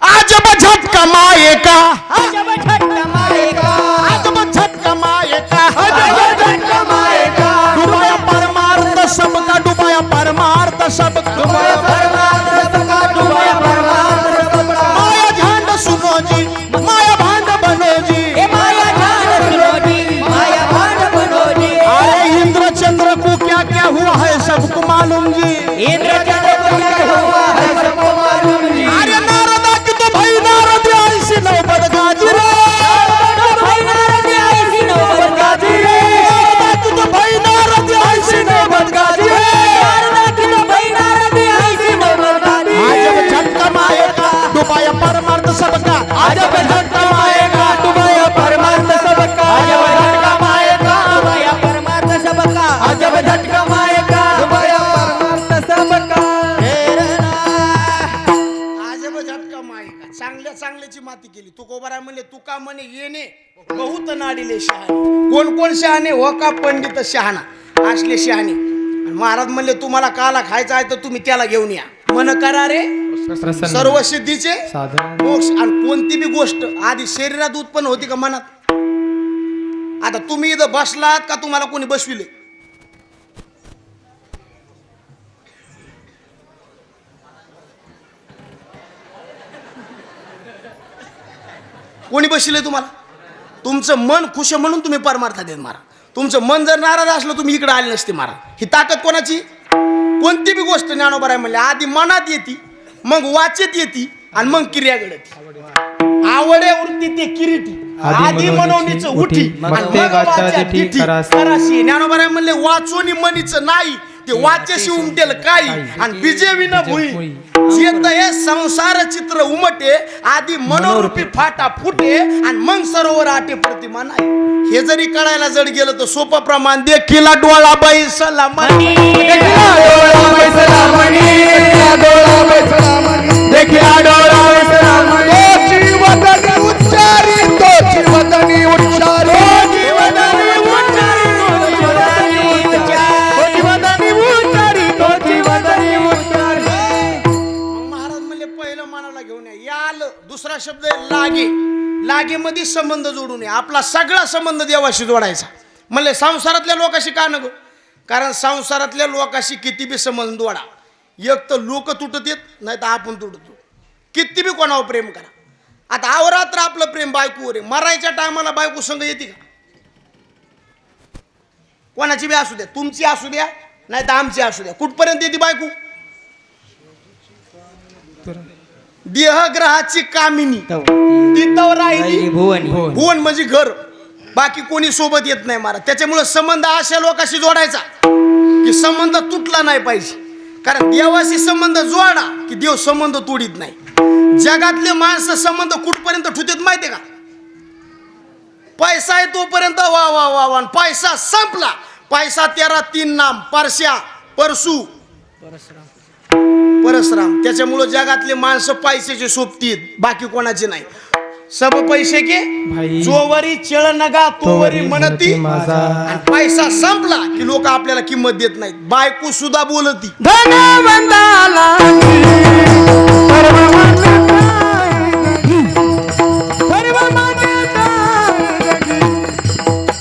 [SPEAKER 2] आजब झटका मायेका
[SPEAKER 3] अजब झटका मारेगा
[SPEAKER 2] आजब झटका मायेका
[SPEAKER 3] झटका मारेगा
[SPEAKER 2] डुबाया परमार्थ सबका डुबाया परमार्थ सबका
[SPEAKER 3] डुबाया परमार्थ सबका डुबाया परमार्थ सबका
[SPEAKER 2] माया झांड सुनोजी माया भांड बनोजी
[SPEAKER 3] ए माया जान सुनोजी माया भांड बनोजी
[SPEAKER 2] अरे इंद्र चंद्र को क्या क्या हुआ है सबको मालूम जी.
[SPEAKER 3] इंद्र चंद्र को क्या हुआ है सबको मालूम जी.
[SPEAKER 2] अरे नारदा की तो भाई नारद ऐसी नौबत गाजी रे
[SPEAKER 3] भाई नारद ऐसी नौबत गाजी रे.
[SPEAKER 2] नारदा की तो भाई नारद ऐसी नौबत गाजी रे.
[SPEAKER 3] नारद की तो भाई नारद ऐसी नौबत गाजी रे.
[SPEAKER 2] आजब झटका मायेका डुबाया परमार्थ सबका
[SPEAKER 3] अजब झटका मारेगा डुबाया परमार्थ सबका अजब झटका मारेगा डुबाया परमार्थ सबका अजब झटका मारेगा डुबाया परमार्थ सबका.
[SPEAKER 2] आजब झटका मायेका चांगल्या चांगल्याची माती केली. तू कोबरा म्हणले तू का म्हणे येणे बहुत नाडीले शहाणे. कोण कोण शहाणे हो का पंडित शहाणा असले शहाणे. आणि महाराज म्हणले तुम्हाला काला खायचा आहे तर तुम्ही त्याला घेऊन या मन करा रे सर्व सिद्धीचे मोक्ष. आणि कोणती बी गोष्ट आधी शरीरात उत्पन्न होती का मनात. आता तुम्ही इथं बसलात का तुम्हाला कोणी बसविले कोणी बसले तुम्हाला. तुमचं मन खुश म्हणून तुम्ही परमार्थ देत मारा. तुमचं मन जर नाराज असलं तुम्ही इकडे आले नसते मारा. ही ताकद कोणाची. कोणती बी गोष्ट ज्ञानोबा राय म्हणले आधी मनात येते मग वाचेत येते आणि मग क्रिया घडत आवडे वृत्ती ते किरीटी आधी मनवणीचं उठी
[SPEAKER 3] मग
[SPEAKER 2] आणि
[SPEAKER 3] ते
[SPEAKER 2] मग
[SPEAKER 3] वाचा
[SPEAKER 2] वाचा
[SPEAKER 3] तिठी
[SPEAKER 2] तिठी.
[SPEAKER 3] करासी.
[SPEAKER 2] करासी ज्ञानोबा म्हणले वाचून म्हणीचं नाही ते वाच्याशी उमटेल काही आणि बिजे विना भुई येत हे संसार चित्र उमटे आधी मनोरूपी फाटा फुटे आणि मग सरोवर आटे प्रतिमा नाही. हे जरी कळायला जड गेलं तर सोपं प्रमाण देखील डोळा बाई सलामणी
[SPEAKER 4] देखिला डोळा बैसला म्हणी, देखिला डोळा बैसला म्हणी. तोची वदनी उच्चारी, तोची वदनी उच्चारी, तोची वदनी उच्चारी, तोची वदनी उच्चारी, तोची वदनी उच्चारी.
[SPEAKER 2] मग महाराज म्हणले पहिलं मानाला घेऊन या आलं. दुसरा शब्द आहे लागे. लागेमध्ये संबंध जोडून ये. आपला सगळा संबंध देवाशी जोडायचा. म्हणले संसारातल्या लोकांशी का नको, कारण संसारातल्या लोकांशी किती बी संबंध जोडा, एक तर लोक तुटत येत नाही तर आपण तुटतो. किती बी कोणावर प्रेम करा. आता अवरात्र आपलं प्रेम बायकोवर आहे. मरायच्या टायमाला बायको संग येते का? कोणाची बी असू द्या, तुमची असू द्या नाही तर आमची असू द्या, कुठपर्यंत येते बायको? देहग्रहाची कामिनी तिथं राहिली
[SPEAKER 3] भुवनी
[SPEAKER 2] भुवन म्हणजे घर, बाकी कोणी सोबत येत नाही महाराज. त्याच्यामुळे संबंध अशा लोकांशी जोडायचा की संबंध तुटला नाही पाहिजे. कारण देवाशी संबंध जोडा की देव संबंध तोडीत नाही. जगातले माणसं संबंध कुठपर्यंत ठुतेत माहितीये का? पैसा आहे तोपर्यंत वा वा वा वा, पैसा संपला, पैसा 13 3 नाम परश्या परशु परशुराम. त्याच्यामुळे जगातले माणसं पैशाचे सोबतीत, बाकी कोणाचे नाही. सब पैसे के
[SPEAKER 3] भाई
[SPEAKER 2] जोवरी चळ नगा तोवरी म्हणती. आणि पैसा संपला की लोक आपल्याला किंमत देत नाहीत. बायको सुद्धा बोलती
[SPEAKER 4] धनवंताला सर्व मान्यता, सर्व मान्यता,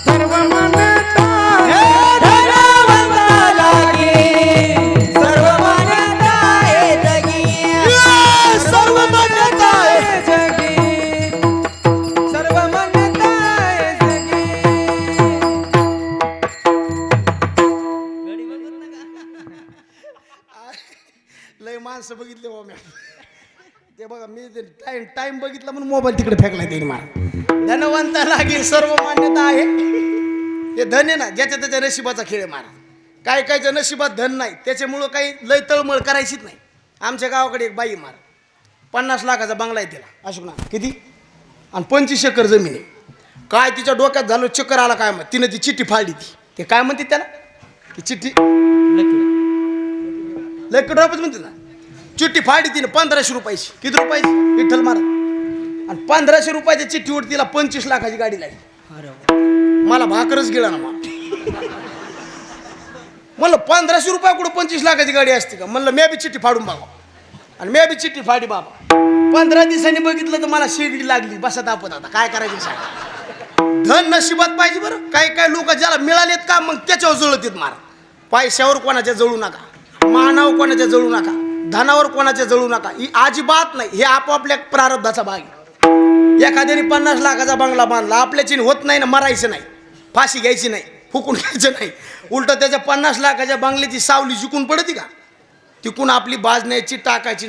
[SPEAKER 4] सर्व मान्यता.
[SPEAKER 3] धनवंताला सर्व मान्यता आहे जगी,
[SPEAKER 4] सर्व मान्यता आहे
[SPEAKER 3] जगी, सर्व मान्यता आहे जगी.
[SPEAKER 2] लय माणसं बघितले बा मी. ते बघा मी टाइम बघितला म्हणून मोबाईल तिकडे फेकला त्यांनी मला. धनवंता लागेल सर्व मान्यता आहे. हे धन आहे ना, ज्याच्या त्याच्या नशिबाचा खेळ आहे महाराज. काय कायच्या नशिबात धन नाही, त्याच्यामुळं काही लय तळमळ करायचीच नाही. आमच्या गावाकडे एक बाई महाराज 50 लाखाचा बंगला आहे तिला, अशोक ना किती, आणि 25 एकर जमीन आहे. काय तिच्या डोक्यात झालं, चक्कर आला काय मग तिनं ती चिठ्ठी फाडली. ते काय म्हणते त्याला, ती चिठ्ठी लकी ड्रॉपच म्हणते ना. चिठ्ठी फाडी तिने 1500 रुपयाची. किती रुपयाची विठ्ठल महाराज? आणि 1500 रुपयाच्या चिठ्ठीवर तिला 25 लाखाची गाडी लागली. मला भाकरच गेला ना मला. म्हणलं 1500 रुपया कुठं 25 लाखाची गाडी असते का? म्हणलं मी बी चिठ्ठी फाडून बघा. आणि मी बी चिठ्ठी फाडी बाबा. 15 दिवसांनी बघितलं तर मला शेगडी लागली. बसा तापत आता काय करायचं सांग. धन नशिबात पाहिजे बरं. काही काही लोक ज्याला मिळालेत का मग त्याच्यावर जळत येत मारा. पैशावर कोणाच्या जळू नका, मानावर कोणाच्या जळू नका, धनावर कोणाच्या जळू नका. ही अजिबात नाही. हे आपापल्या प्रारब्धाचा भाग आहे. एखाद्याने 50 लाखाचा बंगला बांधला, आपल्याची होत नाही ना, मरायचं नाही, फाशी घ्यायची नाही, फुकून घ्यायचं नाही. उलट त्याच्या 50 लाखाच्या बंगल्याची सावली जिकून पडती का, तिकून आपली बाज न्यायची, टाकायची.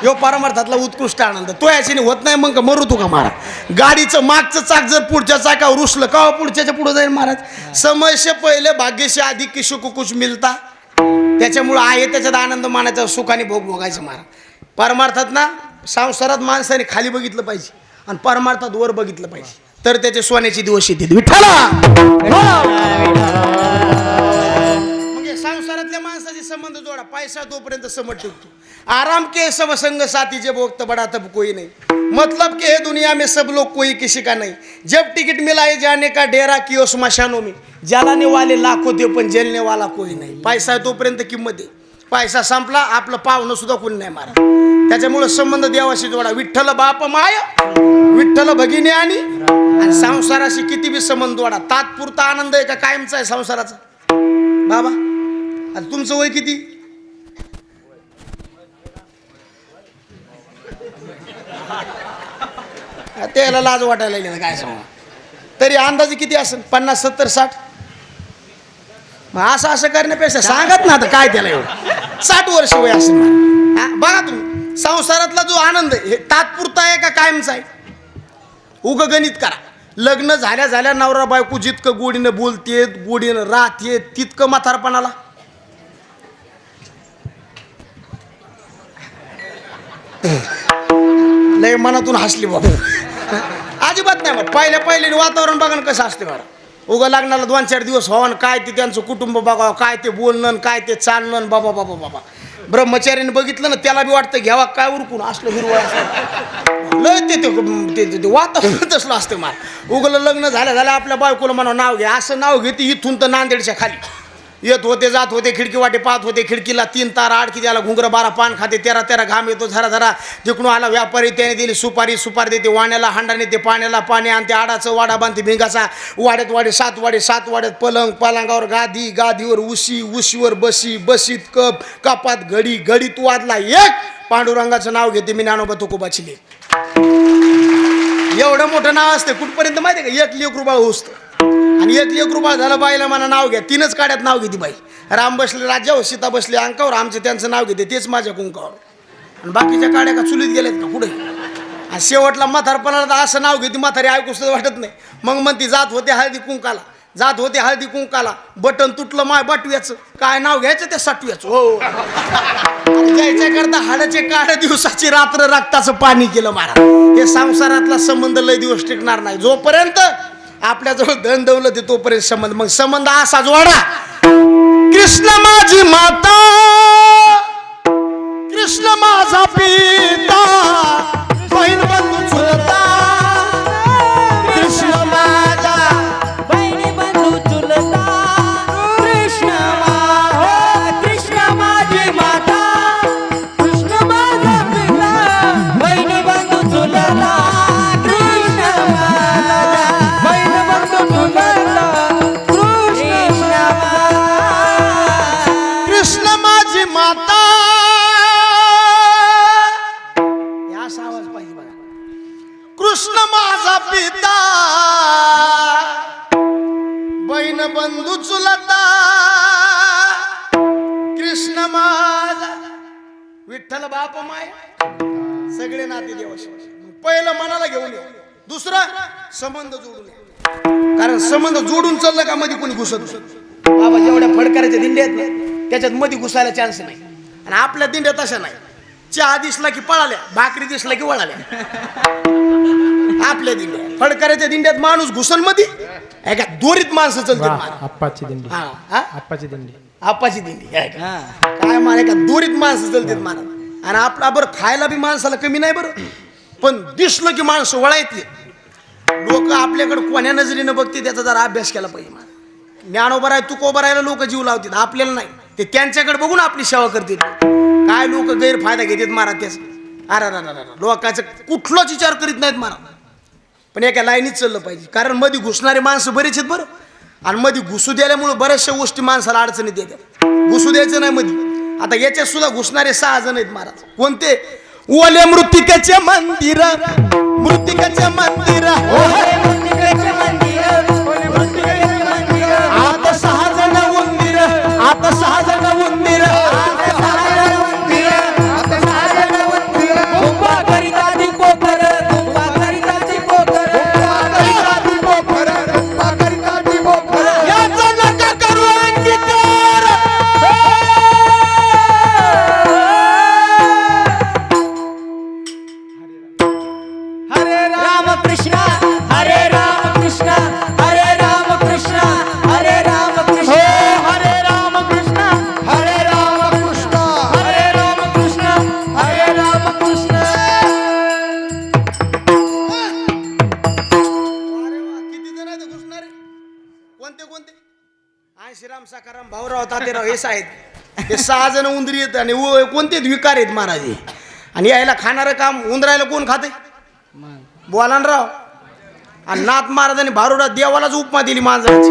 [SPEAKER 2] ह्यो परमार्थातला उत्कृष्ट आनंद. तो याच्याने होत नाही मग मरू तू का महाराज. गाडीचं मागचं चाक जर पुढच्या चाकावर रुसलं का पुढच्याच्या पुढे जाईल महाराज. समय से पहिले भाग्य से आधी किशो को कुछ मिलता. त्याच्यामुळं आहे त्याच्यात आनंद मानायचा, सुखाने भोग भोगायचं महाराज. परमार्थात ना संसारात माणसाने खाली बघितलं पाहिजे आणि परमार्थात वर बघितलं पाहिजे, तर त्याचे सोन्याचे दिवस येतील. विठ्ठला संसारातल्या माणसाचे संबंध जोडा. पैसा तोपर्यंत समट टिकतो. आराम के सब संग साथी जब वक्त बड़ा तब कोई नहीं. मतलब के है दुनिया में सब लोग कोई किसी का नहीं. जब टिकट मिला है जाने का डेरा कियो स्मशानों में. जलाने वाले लाखों थे पण जलने वाला कोई नाही. पैसा तोपर्यंत किंमत आहे. पैसा संपला आपलं पावणं सुद्धा कोणी नाही मारा. त्याच्यामुळे संबंध देवाशी जोडा. विठ्ठल बाप माय, विठ्ठल भगिनी आणि संसाराशी किती बी संबंध जोडा. तात्पुरता आनंद आहे का कायमचा आहे संसाराचा बाबा? आता तुमचं वय किती? त्याला लाज वाटायला लागली ना काय सांगा. तरी अंदाजे किती असेल? 50 70 60. मग असं करण्यापेक्षा सांगत ना आता काय त्याला एवढं 60 वर्ष वय असेल. बघा तुम्ही संसारातला जो आनंद आहे हे तात्पुरता आहे का कायमचा आहे? उग गणित करा. लग्न झाल्या झाल्या नवरा बायको जितकं गोडीनं बोलते गोडीनं राहते तितकं म्हातारपणाला लय मनातून हसली बाबा. अजिबात नाही मग पहिल्या वातावरण बघा ना कसं असते बरं. उगा लागणारा 2-4 दिवस व्हावं काय ते त्यांचं कुटुंब बघावं काय ते बोलणं काय ते चालणं बाबा बाबा बाबा. ब्रह्मचारीने बघितलं ना त्याला बी वाटतं घ्यावा काय उरकून असलं हिरवळ असलं लय ते वातावरण तसलं असतं मला. उगलं लग्न झाल्या आपल्या बायकोला म्हणा नाव घ्या असं नाव घेते इथून तर नांदेडच्या खाली येत होते जात होते खिडकी वाटे पाहत होते खिडकीला 3 तारा आडकी द्याला घुंगरं 12 पान खाते 13 घाम येतो झरा जिकडून आला व्यापारी त्याने दिली सुपारी देते वाण्याला हांडा नेते पाण्याला पाणी आणते आडाचं वाडा बांधते भिंगाचा वाड्यात 7 वाड्यात पलंग पलंगावर गादीवर उशीवर बशीत कपात घडीत वाजला एक पांडुरंगाचं नाव घेते मी ज्ञानोबा तुकोबाची लेक. एवढं मोठं नाव असते कुठपर्यंत माहिती आहे का? 1 लेक रुपये होसतं आणि 1 लेक रुपये झालं बाईला म्हणा नाव घ्या 3च काड्यात नाव घेते बाई. राम बसले राज्यावर सीता बसले अंकावर आमचे त्यांचं नाव घेते तेच माझ्या कुंकावर आणि बाकीच्या काड्या का चुलीत गेल्यात का पुढे. आणि शेवटला म्हातारपणाला असं नाव घेते म्हातारी ऐकू सुद्धा वाटत नाही. मग म्हणती जात होते हळदी कुंकाला बटन तुटलं माय बटव्याचं काय नाव घ्यायचं त्या सटव्याचं हो जायच्या करता हाडाचे काढ दिवसाची रात्र रक्ताचं पाणी केलं महाराज. हे संसारातला संबंध लय दिवस टिकणार नाही. जोपर्यंत आपल्याजवळ धन दौलत आहे तोपर्यंत संबंध. मग संबंध असा जोडा कृष्ण माझी माता कृष्ण माझा पिता बहीण बंधू चुलता कृष्ण माझा
[SPEAKER 3] बहिणी बंधू चुलता कृष्ण माझी माता कृष्ण माझा पिता बहिणी बंधू चुलता कृष्ण माझा बहिणी बंधू चुलता
[SPEAKER 2] कृष्ण माझी माता याचा आवाज पाहिजे बघा. कृष्ण माझा पिता बहीण बंधू चुलता कृष्ण माझा विठ्ठल बाप माय सगळे नाते देवाशिवाय. पहिलं मनाला घेऊन ये. दुसरं संबंध जोडून ये. कारण संबंध जोडून चाललं का मध्ये कोणी घुसत बाबा जेवढ्या फडकाराच्या दिंड्या आहेत ना त्याच्यात मध्ये घुसायला चान्स नाही. आणि आपल्या दिंड्या तशा नाही. चहा दिसला की पळाल्या भाकरी दिसला की वळाल्या. आपल्या दिंड्या फडकाराच्या दिंड्यात माणूस घुसल मध्ये एका दोरीत माणसं चालतात.
[SPEAKER 4] आप्पाची दिंडी आप्पाची दिंडी
[SPEAKER 2] आप्पाची दिंडी काय मारे का दोरीत माणसं चालतात महाराज. आणि आपला बरं खायला बी माणसाला कमी नाही बरं पण दिसलं की माणसं वळायतली. लोक आपल्याकडे कोण्या नजरेनं बघते त्याचा जरा अभ्यास केला पाहिजे. ज्ञानोबा आहे तुकोबा राहायला लोक जीव लावतात आपल्याला नाही. ते त्यांच्याकडे बघून आपली सेवा करतील. काय लोक गैरफायदा घेतात महाराज त्याचा. अरे लोकांचं कुठलाच विचार करीत नाहीत महाराज. पण एका लाईनीत चाललं पाहिजे. कारण मध्ये घुसणारे माणसं बरेच आहेत बरं. आणि मध्ये घुसू द्याल्यामुळे बऱ्याचशा गोष्टी माणसाला अडचणीत येतात. घुसू द्यायचं नाही मध्ये. आता याच्यात सुद्धा घुसणारे 6 जण आहेत महाराज. कोणते? ओले मृत्तिकेचे मंदिर मृत्तिकेचे मंदिर आता 6 जण उंदीर आता 6 जण उंदीर श्रीराम साकाराम भाऊराव तातेराव हे आहेत. हे 6 जण उंदरी आहेत आणि कोणते विकार आहेत महाराज. आणि यायला खाणारं काम उंदरायला कोण खाते बोला ना राव. आणि नाथ महाराजांनी भारूडा देवालाच उपमा दिली मांजराची.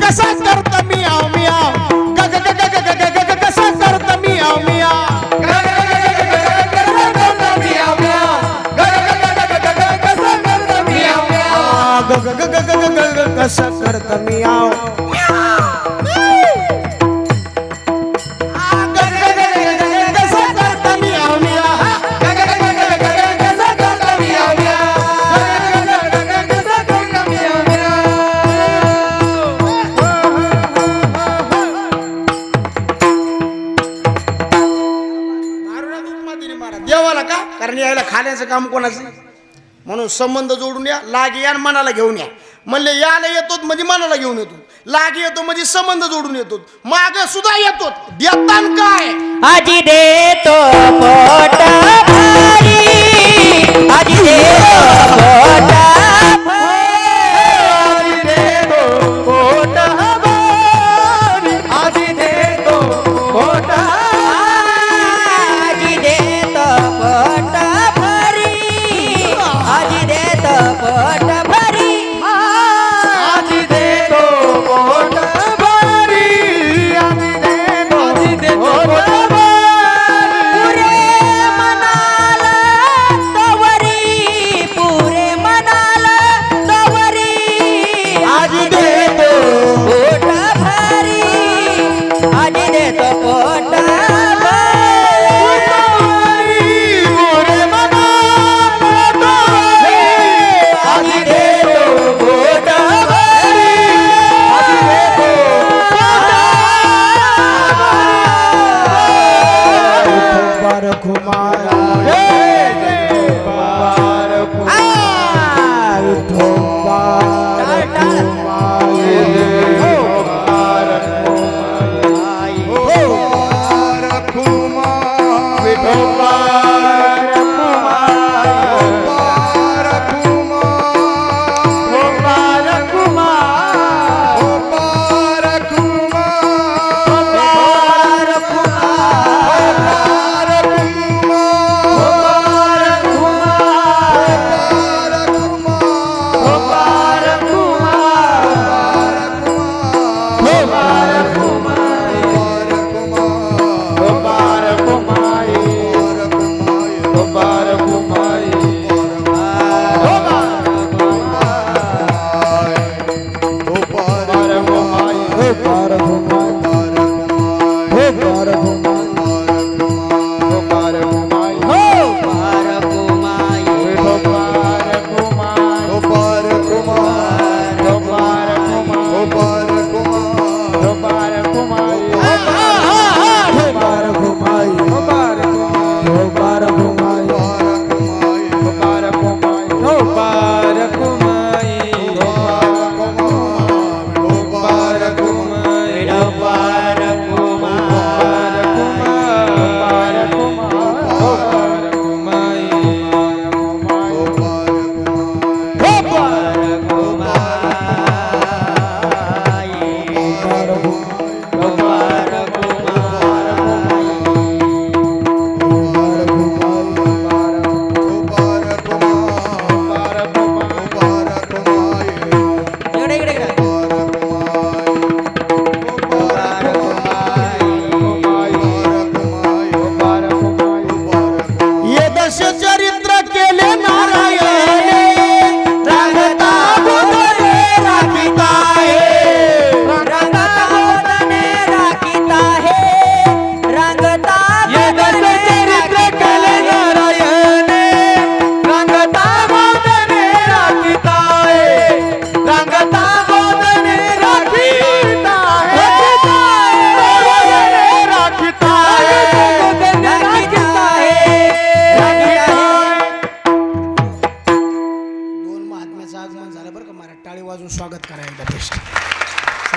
[SPEAKER 2] कसा करता मी आव मी आव कसा करता मी आव मी आव कसा करता मी आव कसा करता मी इकडे खाण्याचं काम कोणाचं? म्हणून संबंध जोडून या, लागे या आणि मनाला घेऊन या. म्हणले याला येतो म्हणजे मनाला घेऊन येतो, लागे येतो म्हणजे संबंध जोडून येतो, माग सुद्धा येतो. देतान काय
[SPEAKER 3] आजी देतो पोट भरी, आजी देतो पोट
[SPEAKER 4] आजी देतो पोट
[SPEAKER 3] आजी देतो पोट भरी, आजी देतो पोट भरी,
[SPEAKER 4] आजी देतो पोट भरी, आजी देतो पोट
[SPEAKER 3] पुरे मनाला तवरी, पुरे मनाला तवरी,
[SPEAKER 4] आजी देतो
[SPEAKER 3] पोट भरी, आजी देतो पोट भरी.
[SPEAKER 4] मोरे मना आजी देतो पोट भरी, आजी देतो
[SPEAKER 1] बारक माया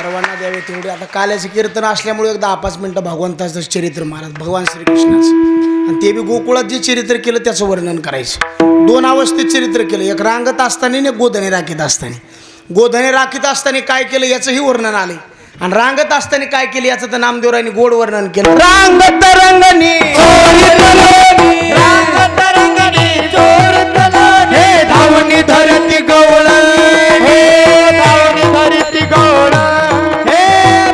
[SPEAKER 2] सर्वांना द्यावे तेवढे. आता काल्याचे कीर्तन असल्यामुळे एक 10-5 मिनिटं भगवंताचं चरित्र महाराज भगवान श्रीकृष्णाचं, आणि ते बी गोकुळात जे चरित्र केलं त्याचं वर्णन करायचं. 2 अवस्थेत चरित्र केलं, एक रांगत असताना आणि गोधने राखीत असताना. गोधने राखीत असताना काय केलं याचंही वर्णन आले, आणि रांगत असताना काय केलं याचं तर नामदेवरायांनी गोड वर्णन केलं. रांगत रंगणी
[SPEAKER 3] रांगत रंगणी
[SPEAKER 4] हे धावणी धरती गवळ, हे धावणी धरती गवळ,
[SPEAKER 3] हे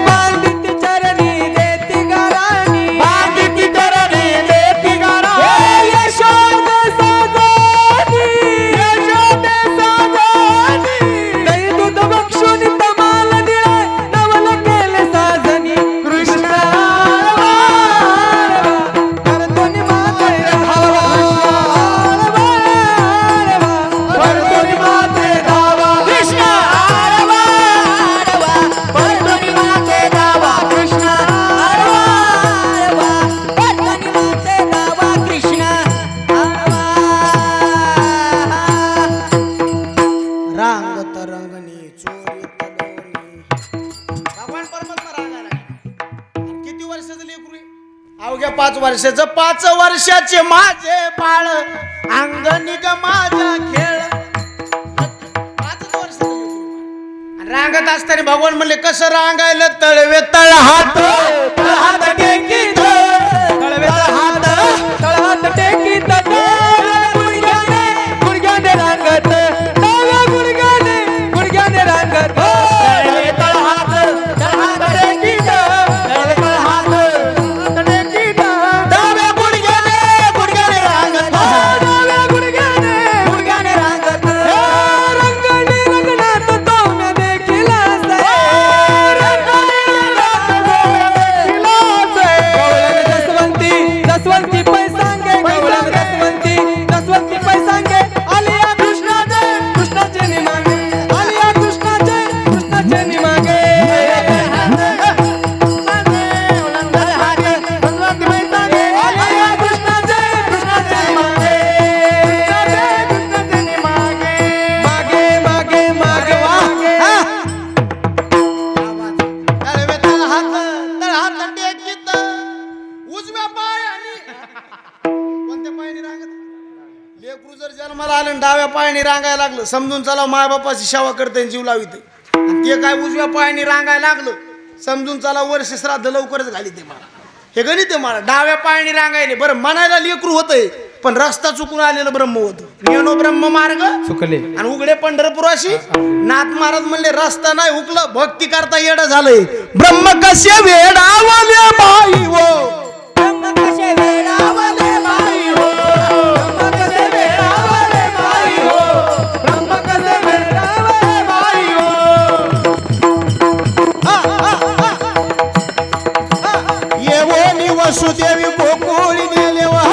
[SPEAKER 3] बांधित चरणी देती गाराणी,
[SPEAKER 4] बांधित चरणी देती गारा,
[SPEAKER 3] हे यशोद साजनी,
[SPEAKER 4] यशोदे साजनी,
[SPEAKER 3] दही दूध बक्षून तमाल दिलाय, नवल केले साजनी.
[SPEAKER 4] कृष्ण
[SPEAKER 3] करतोनी माते
[SPEAKER 4] परतोनी माते
[SPEAKER 2] अवघ्या 5 वर्षाचं 5 वर्षाचे माझे बाळ अंगणी ग माझा खेळ 5 वर्ष रांगत असताना भगवान म्हणले कसं रांगायला तळवे तळ हात
[SPEAKER 3] हात टेकीत तळव्यात हात टेकीत गुडघ्याने रांगत डाव्या गुडघ्याने रांगत तळवे तळ हात टेकीत तळवे तळ हात टेकीत डाव्या गुडघ्याने रांगत डाव्या गुडघ्याने रांगत रंगणी रंगनात तोम्या देखील जसवंती पैसांगे जसवंती पैसांगे आलिया कृष्णाचे निमागे आलिया कृष्णाचे निमागे आलिया कृष्णाचे निमागे मागे
[SPEAKER 2] तळवे तळ हात टेकीत उजव्या पायाने कोणत्या पायाने रांगत लेकरू जर जन्माला आलं आणि डाव्या पायाने रांगायला लागलं समजून चला मायबापाची सेवा करते जीव लावित आणि ते काय उजव्या पायाने रांगायला लागलं समजून चला वर्ष श्राद्ध लवकरच घाली ते मला हे गणित आहे मला डाव्या पायाने रांगायले बरं म्हणायला लेकरू होतंय पण रस्ता चुकून आलेलं ब्रह्म होतं नेनो ब्रह्म मार्ग
[SPEAKER 3] चुकले
[SPEAKER 2] आणि उघडे पंढरपुराशी नाथ महाराज म्हणले रस्ता नाही हुकलं भक्ती करता येडं झालंय ब्रह्म कसे वेडावले बाई हो
[SPEAKER 3] कसे वेडावले बाई हो कसे वेडावले बाई हो ब्रह्म कसे वेडावले बाई हो
[SPEAKER 2] येवोनी वसुदेवी गोकुळी नेले वा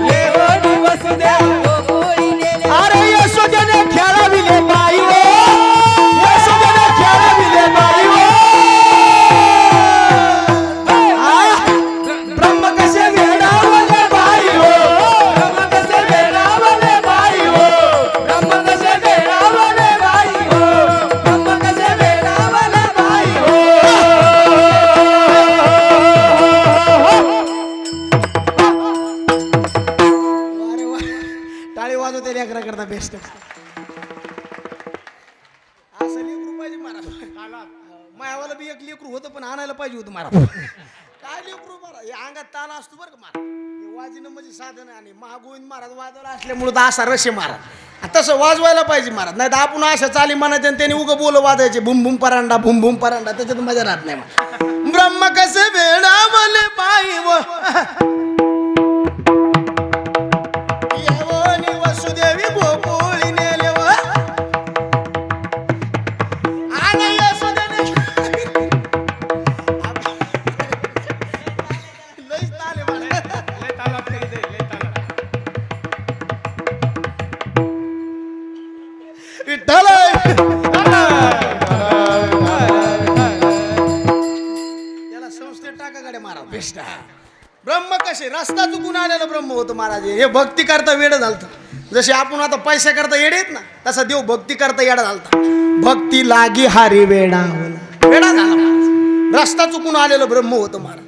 [SPEAKER 2] येवोनी अरे यशोदेने खेळविले बाई हो यशोदेने खेळविले बाई हो ब्रह्म कसे वेडावले बाई हो
[SPEAKER 3] ब्रह्म कसे वेडावले बाई हो ब्रह्म कसे वेडावले बाई हो ब्रह्म कसे वेडावले बाई हो
[SPEAKER 2] अरे वा टाळी वाजवते लेकरा करता बेस्ट असं लेकरू पाहिजे मारा मायावाला बी एक लेकरू होतं पण आणायला पाहिजे होतं मारा काय लेकरू मारा हे अंगात ताला असतो बरं का मारा हे वाजणं म्हणजे साधन आणि महागोविंद महाराज वाजवला असल्यामुळे तर असा रशे मारा आणि तसं वाजवायला पाहिजे महाराज नाही तर आपण अशा चाली म्हणायचे आणि त्यांनी उगं बोल वाजायचे भूम भूम परांडा त्याच्यात मजा राहत नाही मला ब्रह्म कसे वेडावले पायी व येवोनी वसुदेवी गोकुळी नेले व आणि यशोदेने लईच ताले मला विठ्ठल याला संस्थेत टाका गाड्या महाराज बेस्ट ब्रह्म कसे रस्ता चुकून आलेलं ब्रह्म होतं महाराज हे भक्ती करता वेड झालतं जसे आपण आता पैसा करता येडे आहेत ना तसा देव भक्ती करता येडा झालता भक्ती लागी हारी वेडा वेडा झाला महाराज रस्ता चुकून आलेलं ब्रह्म होतं महाराज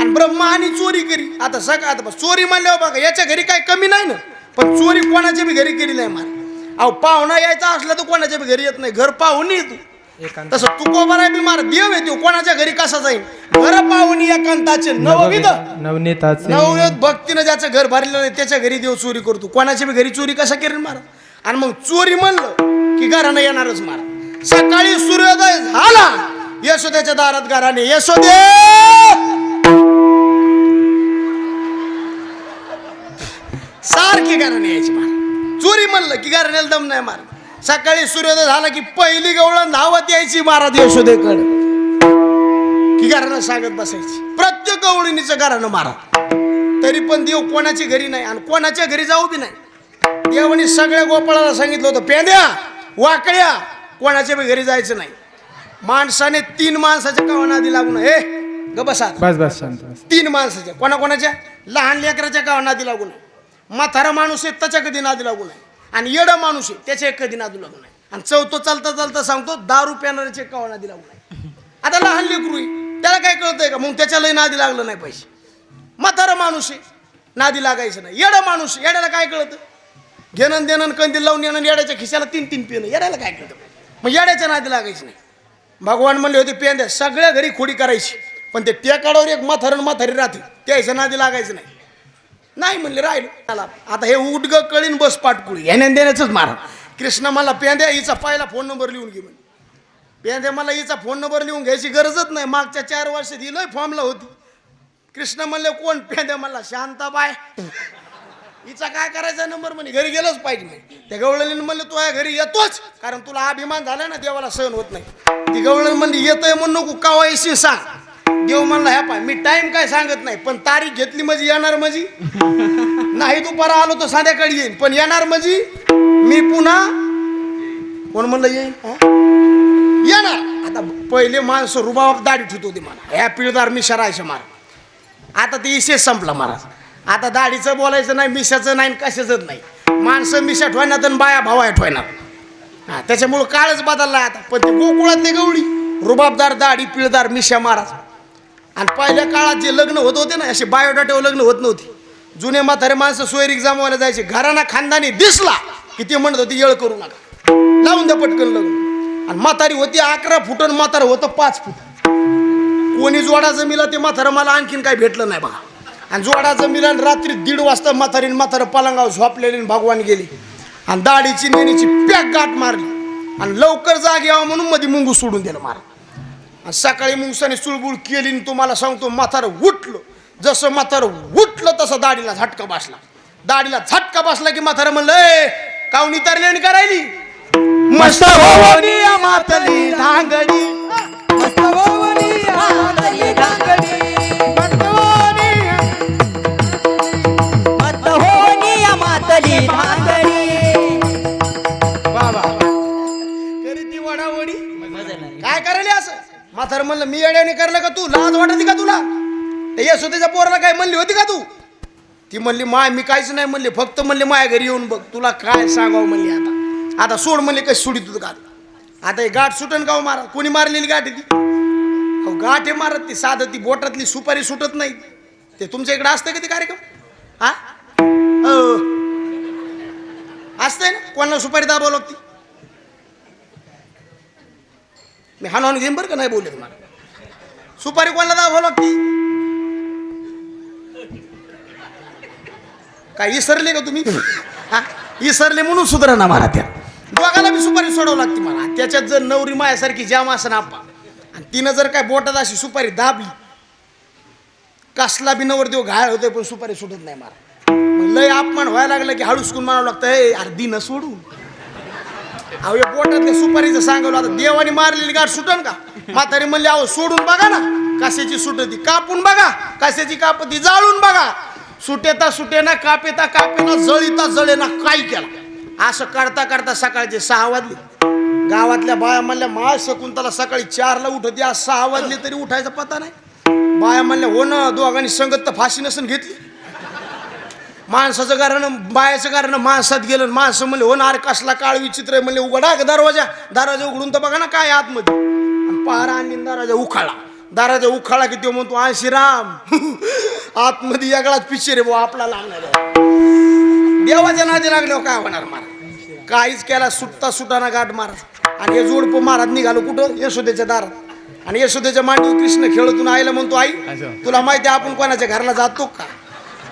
[SPEAKER 2] आणि ब्रह्म आणि चोरी करी आता सगळं आता चोरी म्हणल्यावर बघा याच्या घरी काही कमी नाही ना पण चोरी कोणाच्या बी घरी केली नाही महाराज अहो पाहुणा यायचा असला तर कोणाच्या बी घरी येत नाही घर पाहून येतो तसं तू कोबरा बी मार देव येतो कोणाच्या घरी कसा जाईल घर पाहुणी एकांताचे नवनीत भक्तीनं ज्याचं घर भरलेलं नाही त्याच्या घरी देव चोरी करतो कोणाच्या बी घरी चोरी कसा करेल मारा आणि मग चोरी म्हणलं की घरानं येणारच मारा सकाळी सूर्योदय झाला यशोदेच्या दारात घराने यशोदे सारखी घराने यायची मारा चोरी म्हणलं की घराण्याला दम नाही मारा सकाळी सूर्योदय झाला की पहिली गवळण धावत यायची महाराज यशोदेकडे की घरानं सांगत बसायची प्रत्येक गवळणीचं घरानं मारा तरी पण देव कोणाची घरी नाही आणि कोणाच्या घरी जाऊ बी नाही देवाने सगळ्या गोपाळाला सांगितलं होतं पेंद्या वाकड्या कोणाच्या बी घरी जायचं नाही माणसाने 3 माणसाच्या कावा नादी लागू नये ग बसा
[SPEAKER 3] बस शांत
[SPEAKER 2] 3 माणसाच्या कोणाकोणाच्या लहान लेकराच्या कावा नादी लागू नये म्हातारा माणूस आहे त्याच्या कधी नादी लागू नये आणि येडा माणूस आहे त्याच्या कधी नादू लागू नये आणि चौथं चालता चालता सांगतो दारू प्यानाऱ्याचे कवा नादी लागू नाही. आता लहान लेकरू आहे, त्याला काय कळतंय का? मग त्याच्यालाही नादी लागलं नाही पाहिजे. म्हातारा माणूस आहे, नादी लागायचं नाही. येडा माणूस, येड्याला काय कळतं? घेणं देणं कंदील लावून येणं, येड्याच्या खिशाला 3-3 पिणं, येड्याला काय कळतं? मग येड्याच्या नादी लागायचं नाही. भगवान म्हणले होते पेंद्या सगळ्या घरी खोडी करायची, पण ते टेकाडावर एक म्हातारी राहते, त्याच्या नादी लागायचं नाही. नाही म्हणले राहिलं. आता हे उडग कळीन बस पाटकुळी ह्याने देण्याच मारा. कृष्ण मला पेंद्या हिचा पहिला फोन नंबर लिहून घे म्हणे. पेंद्या मला हिचा फोन नंबर लिहून घ्यायची गरजच नाही, मागच्या 4 वर्षात ही लय फॉर्मला होती. कृष्ण म्हणले कोण? पेंद्या म्हणला शांताबाय. हिचा काय करायचा नंबर म्हणे, घरी गेलोच पाहिजे म्हणे. त्या गवळणीने म्हणलं तू या घरी येतोच, कारण तुला अभिमान झाला ना, देवाला सहन होत नाही. ती गवळण म्हणली येतोय म्हणून नको, कावा येशील सांग. देव म्हणला ह्या पाय मी टाइम काय सांगत नाही, पण तारीख घेतली म्हणजे येणार म्हणजे नाही. दुपारा आलो तर संध्याकाळी येईन, पण येणार म्हणजे मी पुन्हा कोण म्हणलं येईन येणार. आता पहिले माणसं रुबाबात दाढी ठेवत होती मला, ह्या पिळदार मिशा राहायच्या महाराज. आता ते इशेच संपला महाराज. आता दाढीचं बोलायचं नाही, मिशाचं नाही, कशाचंच नाही. माणसं मिशा ठेवणार तर बाया भावा ठेवणार. हा त्याच्यामुळं काळच बदलला आता. पण ते गोकुळातले गवळी रुबाबदार दाढी पिळदार मिशा महाराज. आणि पहिल्या काळात जे लग्न होत होते ना, असे बायोडाटेवर लग्न होत नव्हती. जुने म्हातारे माणसं सोयरीक जमवायला जायचे, घराना खानदानी दिसला की ते म्हणत होते येळ करू नका, लावून द्या पटकन लग्न. आणि म्हातारी होती 11 फूट आणि म्हातारं होतं 5 फूट. कोणी जोडा जमिला ते म्हातारं मला आणखीन काही भेटलं नाही बघा. आणि जोडा जमिला आणि रात्री 1:30 वाजता म्हातारं पलंगावर झोपलेली भगवान गेली. आणि दाढीची नेणीची पॅक गाठ मारली आणि लवकर जाग यावं म्हणून मध्ये मुंगू सोडून दिलं मारा. आणि सकाळी मुंगसाने चुळबुळ केली आणि तुम्हाला सांगतो म्हातारं उठलं. जसं म्हातारं उठलं तसं दाढीला झटका बसला. दाढीला झटका बसला की म्हातारं म्हणलं ए काऊन इतरलेणी करायली
[SPEAKER 3] मस्त होवनी मातली धांगडी, मस्त होवनी मातली धांगडी, मस्त होवनी मातली धांगडी.
[SPEAKER 2] करी ती वडावडी काय करायली असं. म्हातारं म्हणलं मी येड्याने करलं का? तू लाज वाटते का तुला? यशोदेच्या पोराला काय म्हणली होती का तू? ती म्हणली माय मी काहीच नाही म्हणले, फक्त म्हणले माया घरी येऊन बघ, तुला काय सांगावं म्हणले. आता सोड म्हणले कशी सोडित तू गाठ. आता हे गाठ सुटन का मारा? कोणी मारलेली गाठ आहे ती? अहो गाठ हे मारत ती साधं, ती बोटातली सुपारी सुटत नाही. ते तुमच्या इकडे असतं का ते कार्यक्रम? हा असतंय ना, कोणाला सुपारी दाबावं लागती? मी हाणून घेईन बरं का, नाही बोलले तुम्हाला. सुपारी कोणाला दाबावं लागती? काय इसरले का तुम्ही? हा इसरले म्हणून सुधारा ना मला. त्या दोघाला बी सुपारी सोडावं लागते मला. त्याच्यात जर नवरी मायासारखी जाम असं आप्पा आणि तिनं जर काय बोटात अशी सुपारी दाबली, कसला बी नवर देव घायल होतोय पण सुपारी सुटत नाही मला. लय अपमान व्हायला लागलं की हळूचकून म्हणावं लागतं हे अर्धी न सोडून. अहो या बोटातल्या सुपारीचं सांगवलं. आता देवाने मारलेली गाठ सुटन का? म्हातारी म्हणली अहो सोडून बघा ना कशाची सुटती, कापून बघा कशाची कापती, जाळून बघा सुटेता सुटेना, कापेता कापेना, जळीता जळेना. काय केला असं करता करता सकाळचे 6 वाजले. गावातल्या बाया म्हणल्या मा शकुंतला सकाळी 4ला उठते, आज 6 वाजले तरी उठायचा पता नाही. बाया म्हणल्या हो ना, दोघांनी संगत तर फाशी नसून घेतली. माणसाचं कारण बायाचं कारण माणसात गेलं. माणसं म्हणले हो ना, अरे कसला काळ विचित्र आहे म्हणले. उघडा दरवाजा उघडून तर बघा ना काय आतमध्ये. आणि पहारा आणि दरवाजा उखाळा की तो म्हणतो आ श्रीराम आतमध्ये वेगळाच पिक्चर आहे भाऊ आपला लागणार. देवाच्या नादी लागल्यावर काय होणार महाराज? काहीच केला सुटता सुटाना गाठ महाराज. आणि हे जोडपं महाराज निघालो कुठं? यशोदेच्या दारात. आणि यशोदेच्या मांडीवर कृष्ण खेळतून आईला म्हणतो आई तुला माहिती आहे आपण कोणाच्या घराला जातो का?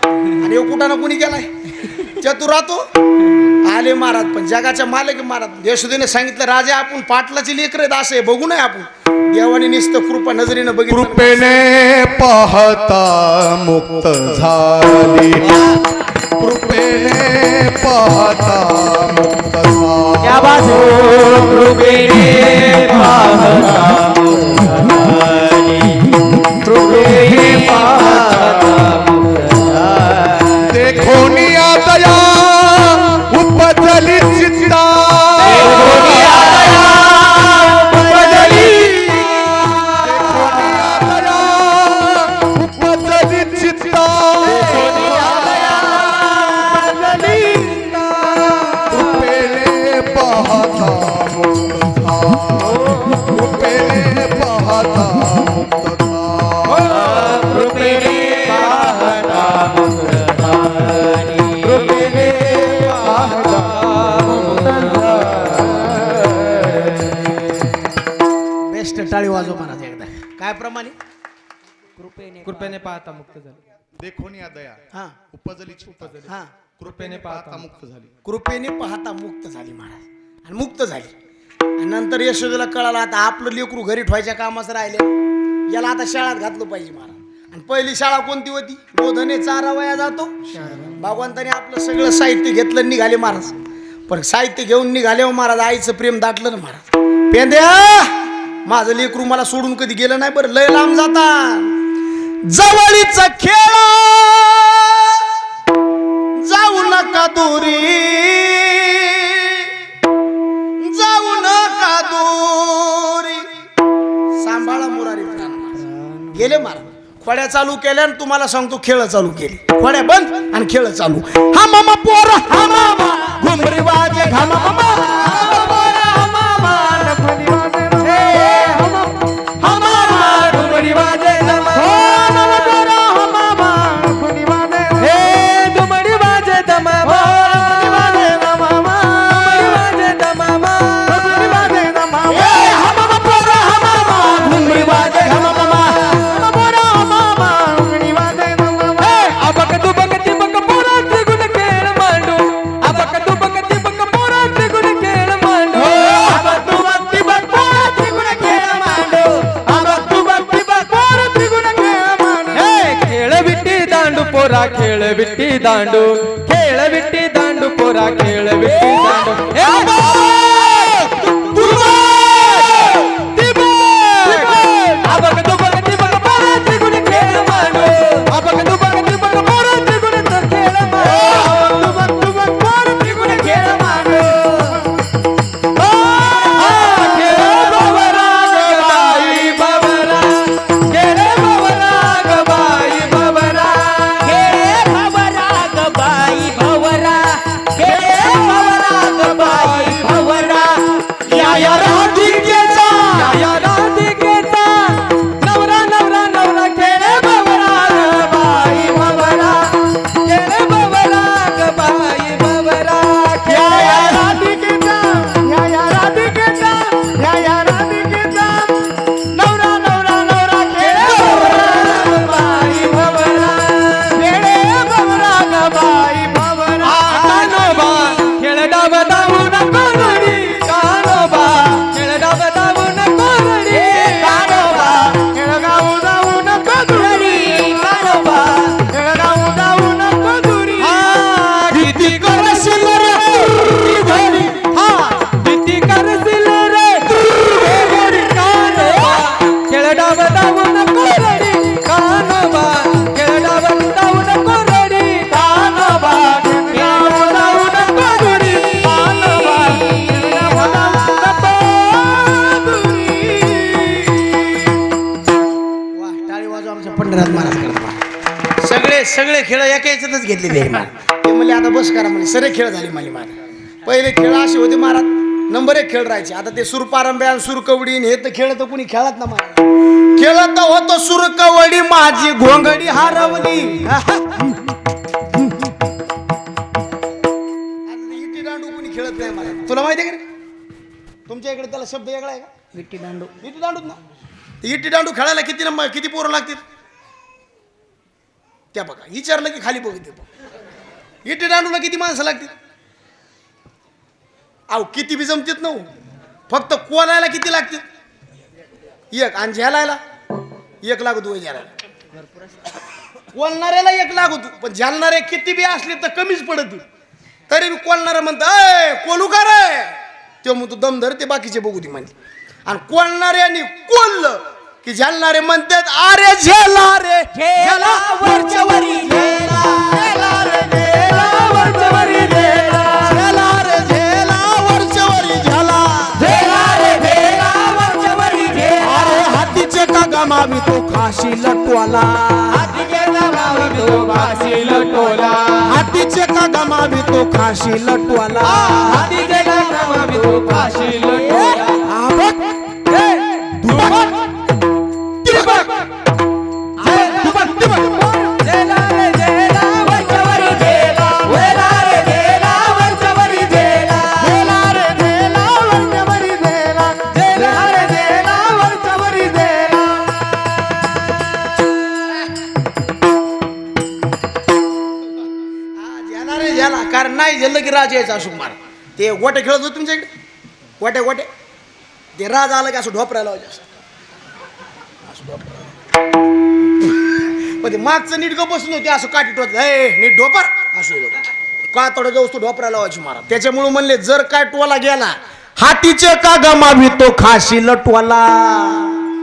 [SPEAKER 2] आणि हे कुठं ना कुणी गेलाय चतुर राहतो आले महाराज. पण जगाच्या मालक महाराज. यशोदेने सांगितलं राजा आपण पाटलाची लेकर आहेत असं बघू नये आपण. देवाने निस्तं कृपा नजरेनं बघितलं.
[SPEAKER 1] कृपेने पाहता मुक्त झाली, कृपेने पाहता मुक्त झाली.
[SPEAKER 3] क्या बात हो, कृपेने पाहता मुक्त झाली, कृपेने पाहता मुक्त झाली.
[SPEAKER 1] देखोनिया दया उपजली चित्ता,
[SPEAKER 3] कृपेने पाहता
[SPEAKER 1] मुक्त कृपेने पाहता मुक्त
[SPEAKER 3] कृपेने पाहता मुक्त झाली. कृपेने पाहता मुक्त
[SPEAKER 2] बेस्ट टाळी वाजव महाराज एकदा. काय प्रमाणे?
[SPEAKER 4] कृपेने पाहता मुक्त झाली.
[SPEAKER 1] देखून या दया
[SPEAKER 2] हा
[SPEAKER 1] उपजली चित्ता
[SPEAKER 2] हा
[SPEAKER 1] कृपेने पाहता मुक्त झाली.
[SPEAKER 2] कृपेने पाहता मुक्त झाली महाराज. आणि मुक्त झाली. आणि नंतर यशोदेला कळालं आता आपलं लेकरू घरी ठेवायच्या कामाचं राहिले, याला आता शाळेत घातलं पाहिजे महाराज. आणि पहिली शाळा कोणती होती? गोधने चारावया जातो. भगवंताने आपलं सगळं साहित्य घेतलं, निघाले महाराज. पण साहित्य घेऊन निघाले महाराज, आईचं प्रेम दाटलं ना महाराज. पेंद्या माझं लेकरू मला सोडून कधी गेलं नाही बरं, लय लांब जाता. जवळीचा खेळ जाऊ नका दुरी, जाऊ नका दुरी. सांभाळा मुरारी प्राण. गेले महाराज. खोड्या चालू केल्या आणि तुम्हाला सांगतो खेळ चालू केली. खोड्या बंद आणि खेळ चालू. हा मामा पोर हा मामा घुमरी वाजे घामा मामा
[SPEAKER 3] खेळ विट्टी दांडू, खेळ विट्टी दांडू पोरा, खेळ विट्टी दांडू.
[SPEAKER 2] सगळे खेळ एका याच्यातच घेतलेले आहे महाराज. ते म्हणले आता बस करा म्हणजे सगळे खेळ झाले म्हणले महाराज. पहिले खेळ असे होते महाराज, नंबर 1 खेळ राहायचे. आता ते सुरपारंब्या सुरकवडी हे तर खेळ तर कुणी खेळत ना महाराज. खेळत होतो सुरकवडी माझी घोंगडी हरवली. इटी दांडू कुणी खेळत नाही महाराज. तुला माहिती आहे का रे? तुमच्या इकडे त्याला शब्द वेगळा आहे का? विटी दांडू. विटी दांडूच ना. इटी दांडू खेळायला किती पोरं लागतील त्या बघा. विचारलं की खाली बघते. इटी दांडूला किती माणसं लागतील? अहो किती बी जमतीत ना. फक्त कोणाला किती लागतील? 1. आणि झेलायला 1 लागतो. झेलायला कोलणाऱ्याला 1 लागतो. पण झेलणारे किती बी असले तर कमीच पडत. तरी बी कोलणारा म्हणतं अय कोलू का रे, तो म्हणतो दम धर, ते बाकीचे बघू ती म्हणते. आणि कोलणाऱ्याने कोल्लं की झेलणारे म्हणतात अरे झेला रे झेला वरच्या वरी झेला, झेला रे झेला वरच्या वरी झेला, झेला रे झेला वरच्या वरी झेला, झेला रे झेला वरच्या वरी झेला. अरे हातीचे का गमावी तो खाशी लटवाला, हातीचे का गमावी तो खाशी लटवाला, हातीचे का गमावी तो खाशी लटवाला, हातीचे का गमावी तो खाशी लटवाला. राज यायचा अशोक महाराज ते गोटे खेळत होते तुमच्या इकडे गोटे गोटे ते राज आलं की असं ढोपरायला लावायचं असं पण ते मागचं नीट गप बसून होते असं काठी टोच नीट ढोपर असं का थोडं जाऊस तू ढोपरायला लावायची महाराज त्याच्यामुळे म्हणले जर काय टोला गेला हातीचे का गमावी तो खाशी लटवाला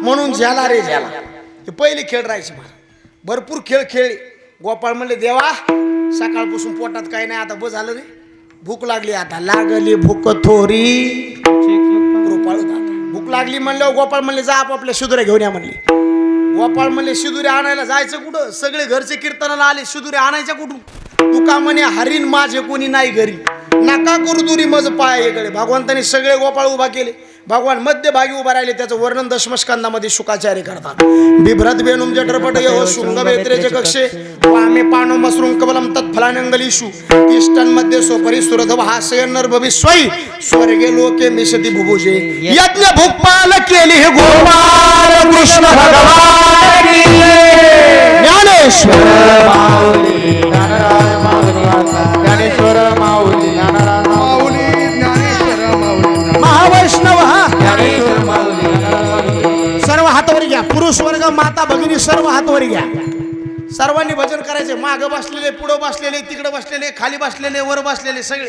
[SPEAKER 2] म्हणून झाला रे झाला ते पहिले खेळ राहायचे महाराज भरपूर खेळ खेळले गोपाळ म्हणले देवा सकाळपासून पोटात काही नाही आता बस झालं रे भूक लागली आता लागली भूक थोरी भूक लागली म्हणल्यावर गोपाळ म्हणले जा आपापल्या शिदुऱ्या घेऊन या म्हणले गोपाळ म्हणले शिदुऱ्या आणायला जायचं कुठं सगळे घरचे कीर्तनाला आले शिदुऱ्या आणायच्या कुठून तू का म्हणे हरीण माझे कोणी नाही घरी नका करू दुरी मज पाय इकडे भगवंताने सगळे गोपाळ उभा केले भगवान मध्यभागी उभा राहिले त्याचं वर्णन दशमस्कंदामध्ये शुकाचार्य करतात बिभ्रत बेनुम जठरपट यह शुंग वेत्रेचे कक्षे वामे पानो मसृंग कबलम तत्फलानंगलीषु तिष्ठन्मध्ये स्वपरी सुरधव हास्य नर्भविस्वै स्वर्गे लोके मिशति भुभुजे यज्ञ भूपाल केली हे गोपाल कृष्ण भगवान की ज्ञानेश्वर
[SPEAKER 4] माऊली ज्ञानराज माऊली ज्ञानेश्वर माऊली ज्ञानराज
[SPEAKER 1] माऊली ज्ञानेश्वर माऊली
[SPEAKER 2] महावैष्णव हा
[SPEAKER 4] ज्ञानेश्वर माऊली
[SPEAKER 2] सर्व हातावर घ्या पुरुष वर्ग माता भगिनी सर्व हातावर घ्या सर्वांनी भजन करायचे मागं बसलेले पुढं बसलेले तिकडे बसलेले खाली बसलेले वर बसलेले सगळे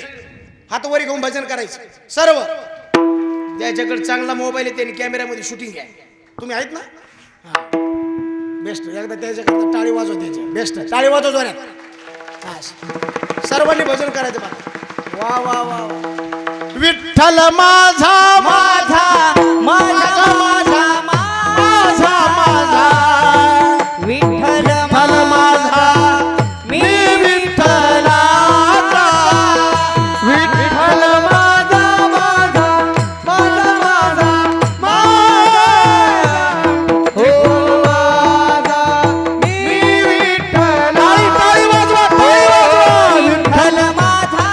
[SPEAKER 2] हातावर घेऊन भजन करायचे सर्व त्याच्याकडे चांगला मोबाईल आहे त्याने कॅमेऱ्यामध्ये शूटिंग घ्या तुम्ही आहेत ना हा बेस्ट एकदा त्याच्याकडे टाळी वाजव त्याची बेस्ट टाळी वाजव जोरात सर्वांनी भजन करायचं बघा वा वा वा विठ्ठल माझा माझा माझा माझा माझा माझा
[SPEAKER 3] विठ्ठल
[SPEAKER 2] माझा मी विठ्ठलाचा
[SPEAKER 4] विठ्ठल माझा माझा माझा माझा माझा हो माझा मी विठ्ठल
[SPEAKER 2] टाळी वाजवा टाळी वाजवा
[SPEAKER 3] विठ्ठल माझा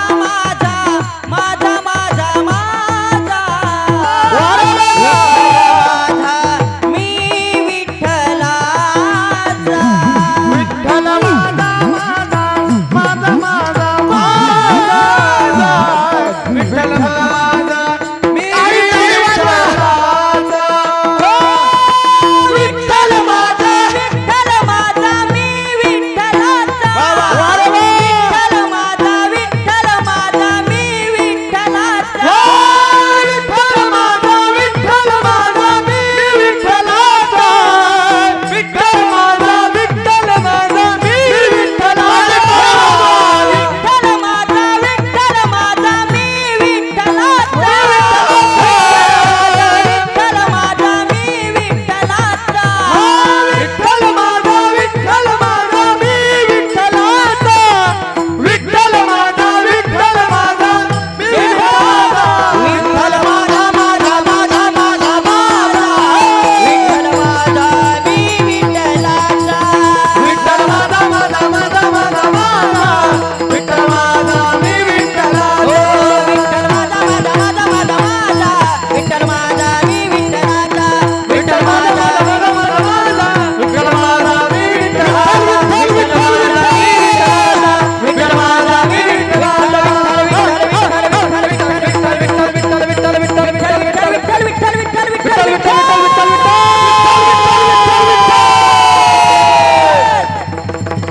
[SPEAKER 3] माझा माझा माझा माझा मी विठ्ठलाचा
[SPEAKER 4] विठ्ठल माझा माझा माझा माझा माझा विठ्ठल माझा मी विठ्ठलाचा
[SPEAKER 3] विठ्ठल माझा विठ्ठल माझा मी विठ्ठलाचा विठ्ठल माझा विठ्ठल माझा मी विठ्ठलाचा
[SPEAKER 4] विठ्ठल माझा विठ्ठल माझा मी विठ्ठलाचा विठ्ठल माझा विठ्ठल माझा मी विठ्ठलाचा
[SPEAKER 3] विठ्ठल माझा विठ्ठल माझा मी विठ्ठलाचा विठ्ठल माझा मी विठ्ठलाचा
[SPEAKER 4] विठ्ठल माझा विठ्ठल माझा मी विठ्ठलाचा विठ्ठल माझा विठ्ठल माझा मी विठ्ठलाचा
[SPEAKER 3] विठ्ठल माझा माझा माझा माझा माझा विठ्ठल माझा मी विठ्ठलाचा
[SPEAKER 4] विठ्ठल माझा माझा माझा माझा माझा विठ्ठल माझा मी विठ्ठलाचा
[SPEAKER 3] विठ्ठल माझा माझा माझा माझा माझा विठ्ठल माझा मी विठ्ठलाचा
[SPEAKER 4] विठ्ठल माझा माझा माझा माझा विठ्ठल माझा मी विठ्ठलाचा विठ्ठल माझा मी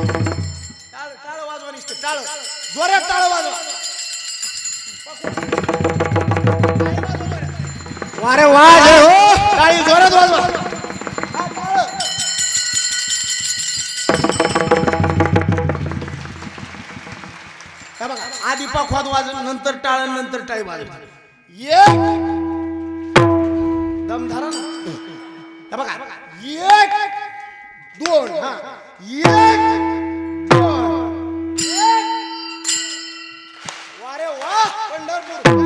[SPEAKER 2] टाळ वाजवा नुसतं टाळ जोरात टाळ वाजवा वारे वाज हो टाळी जोरात वाजवा हा बघा आधी पखवाद वाजव नंतर टाळ नंतर टाळी वाजव एक दम धरा ना हा बघा एक दोन हा एक दोन वारे वा पंढरपूर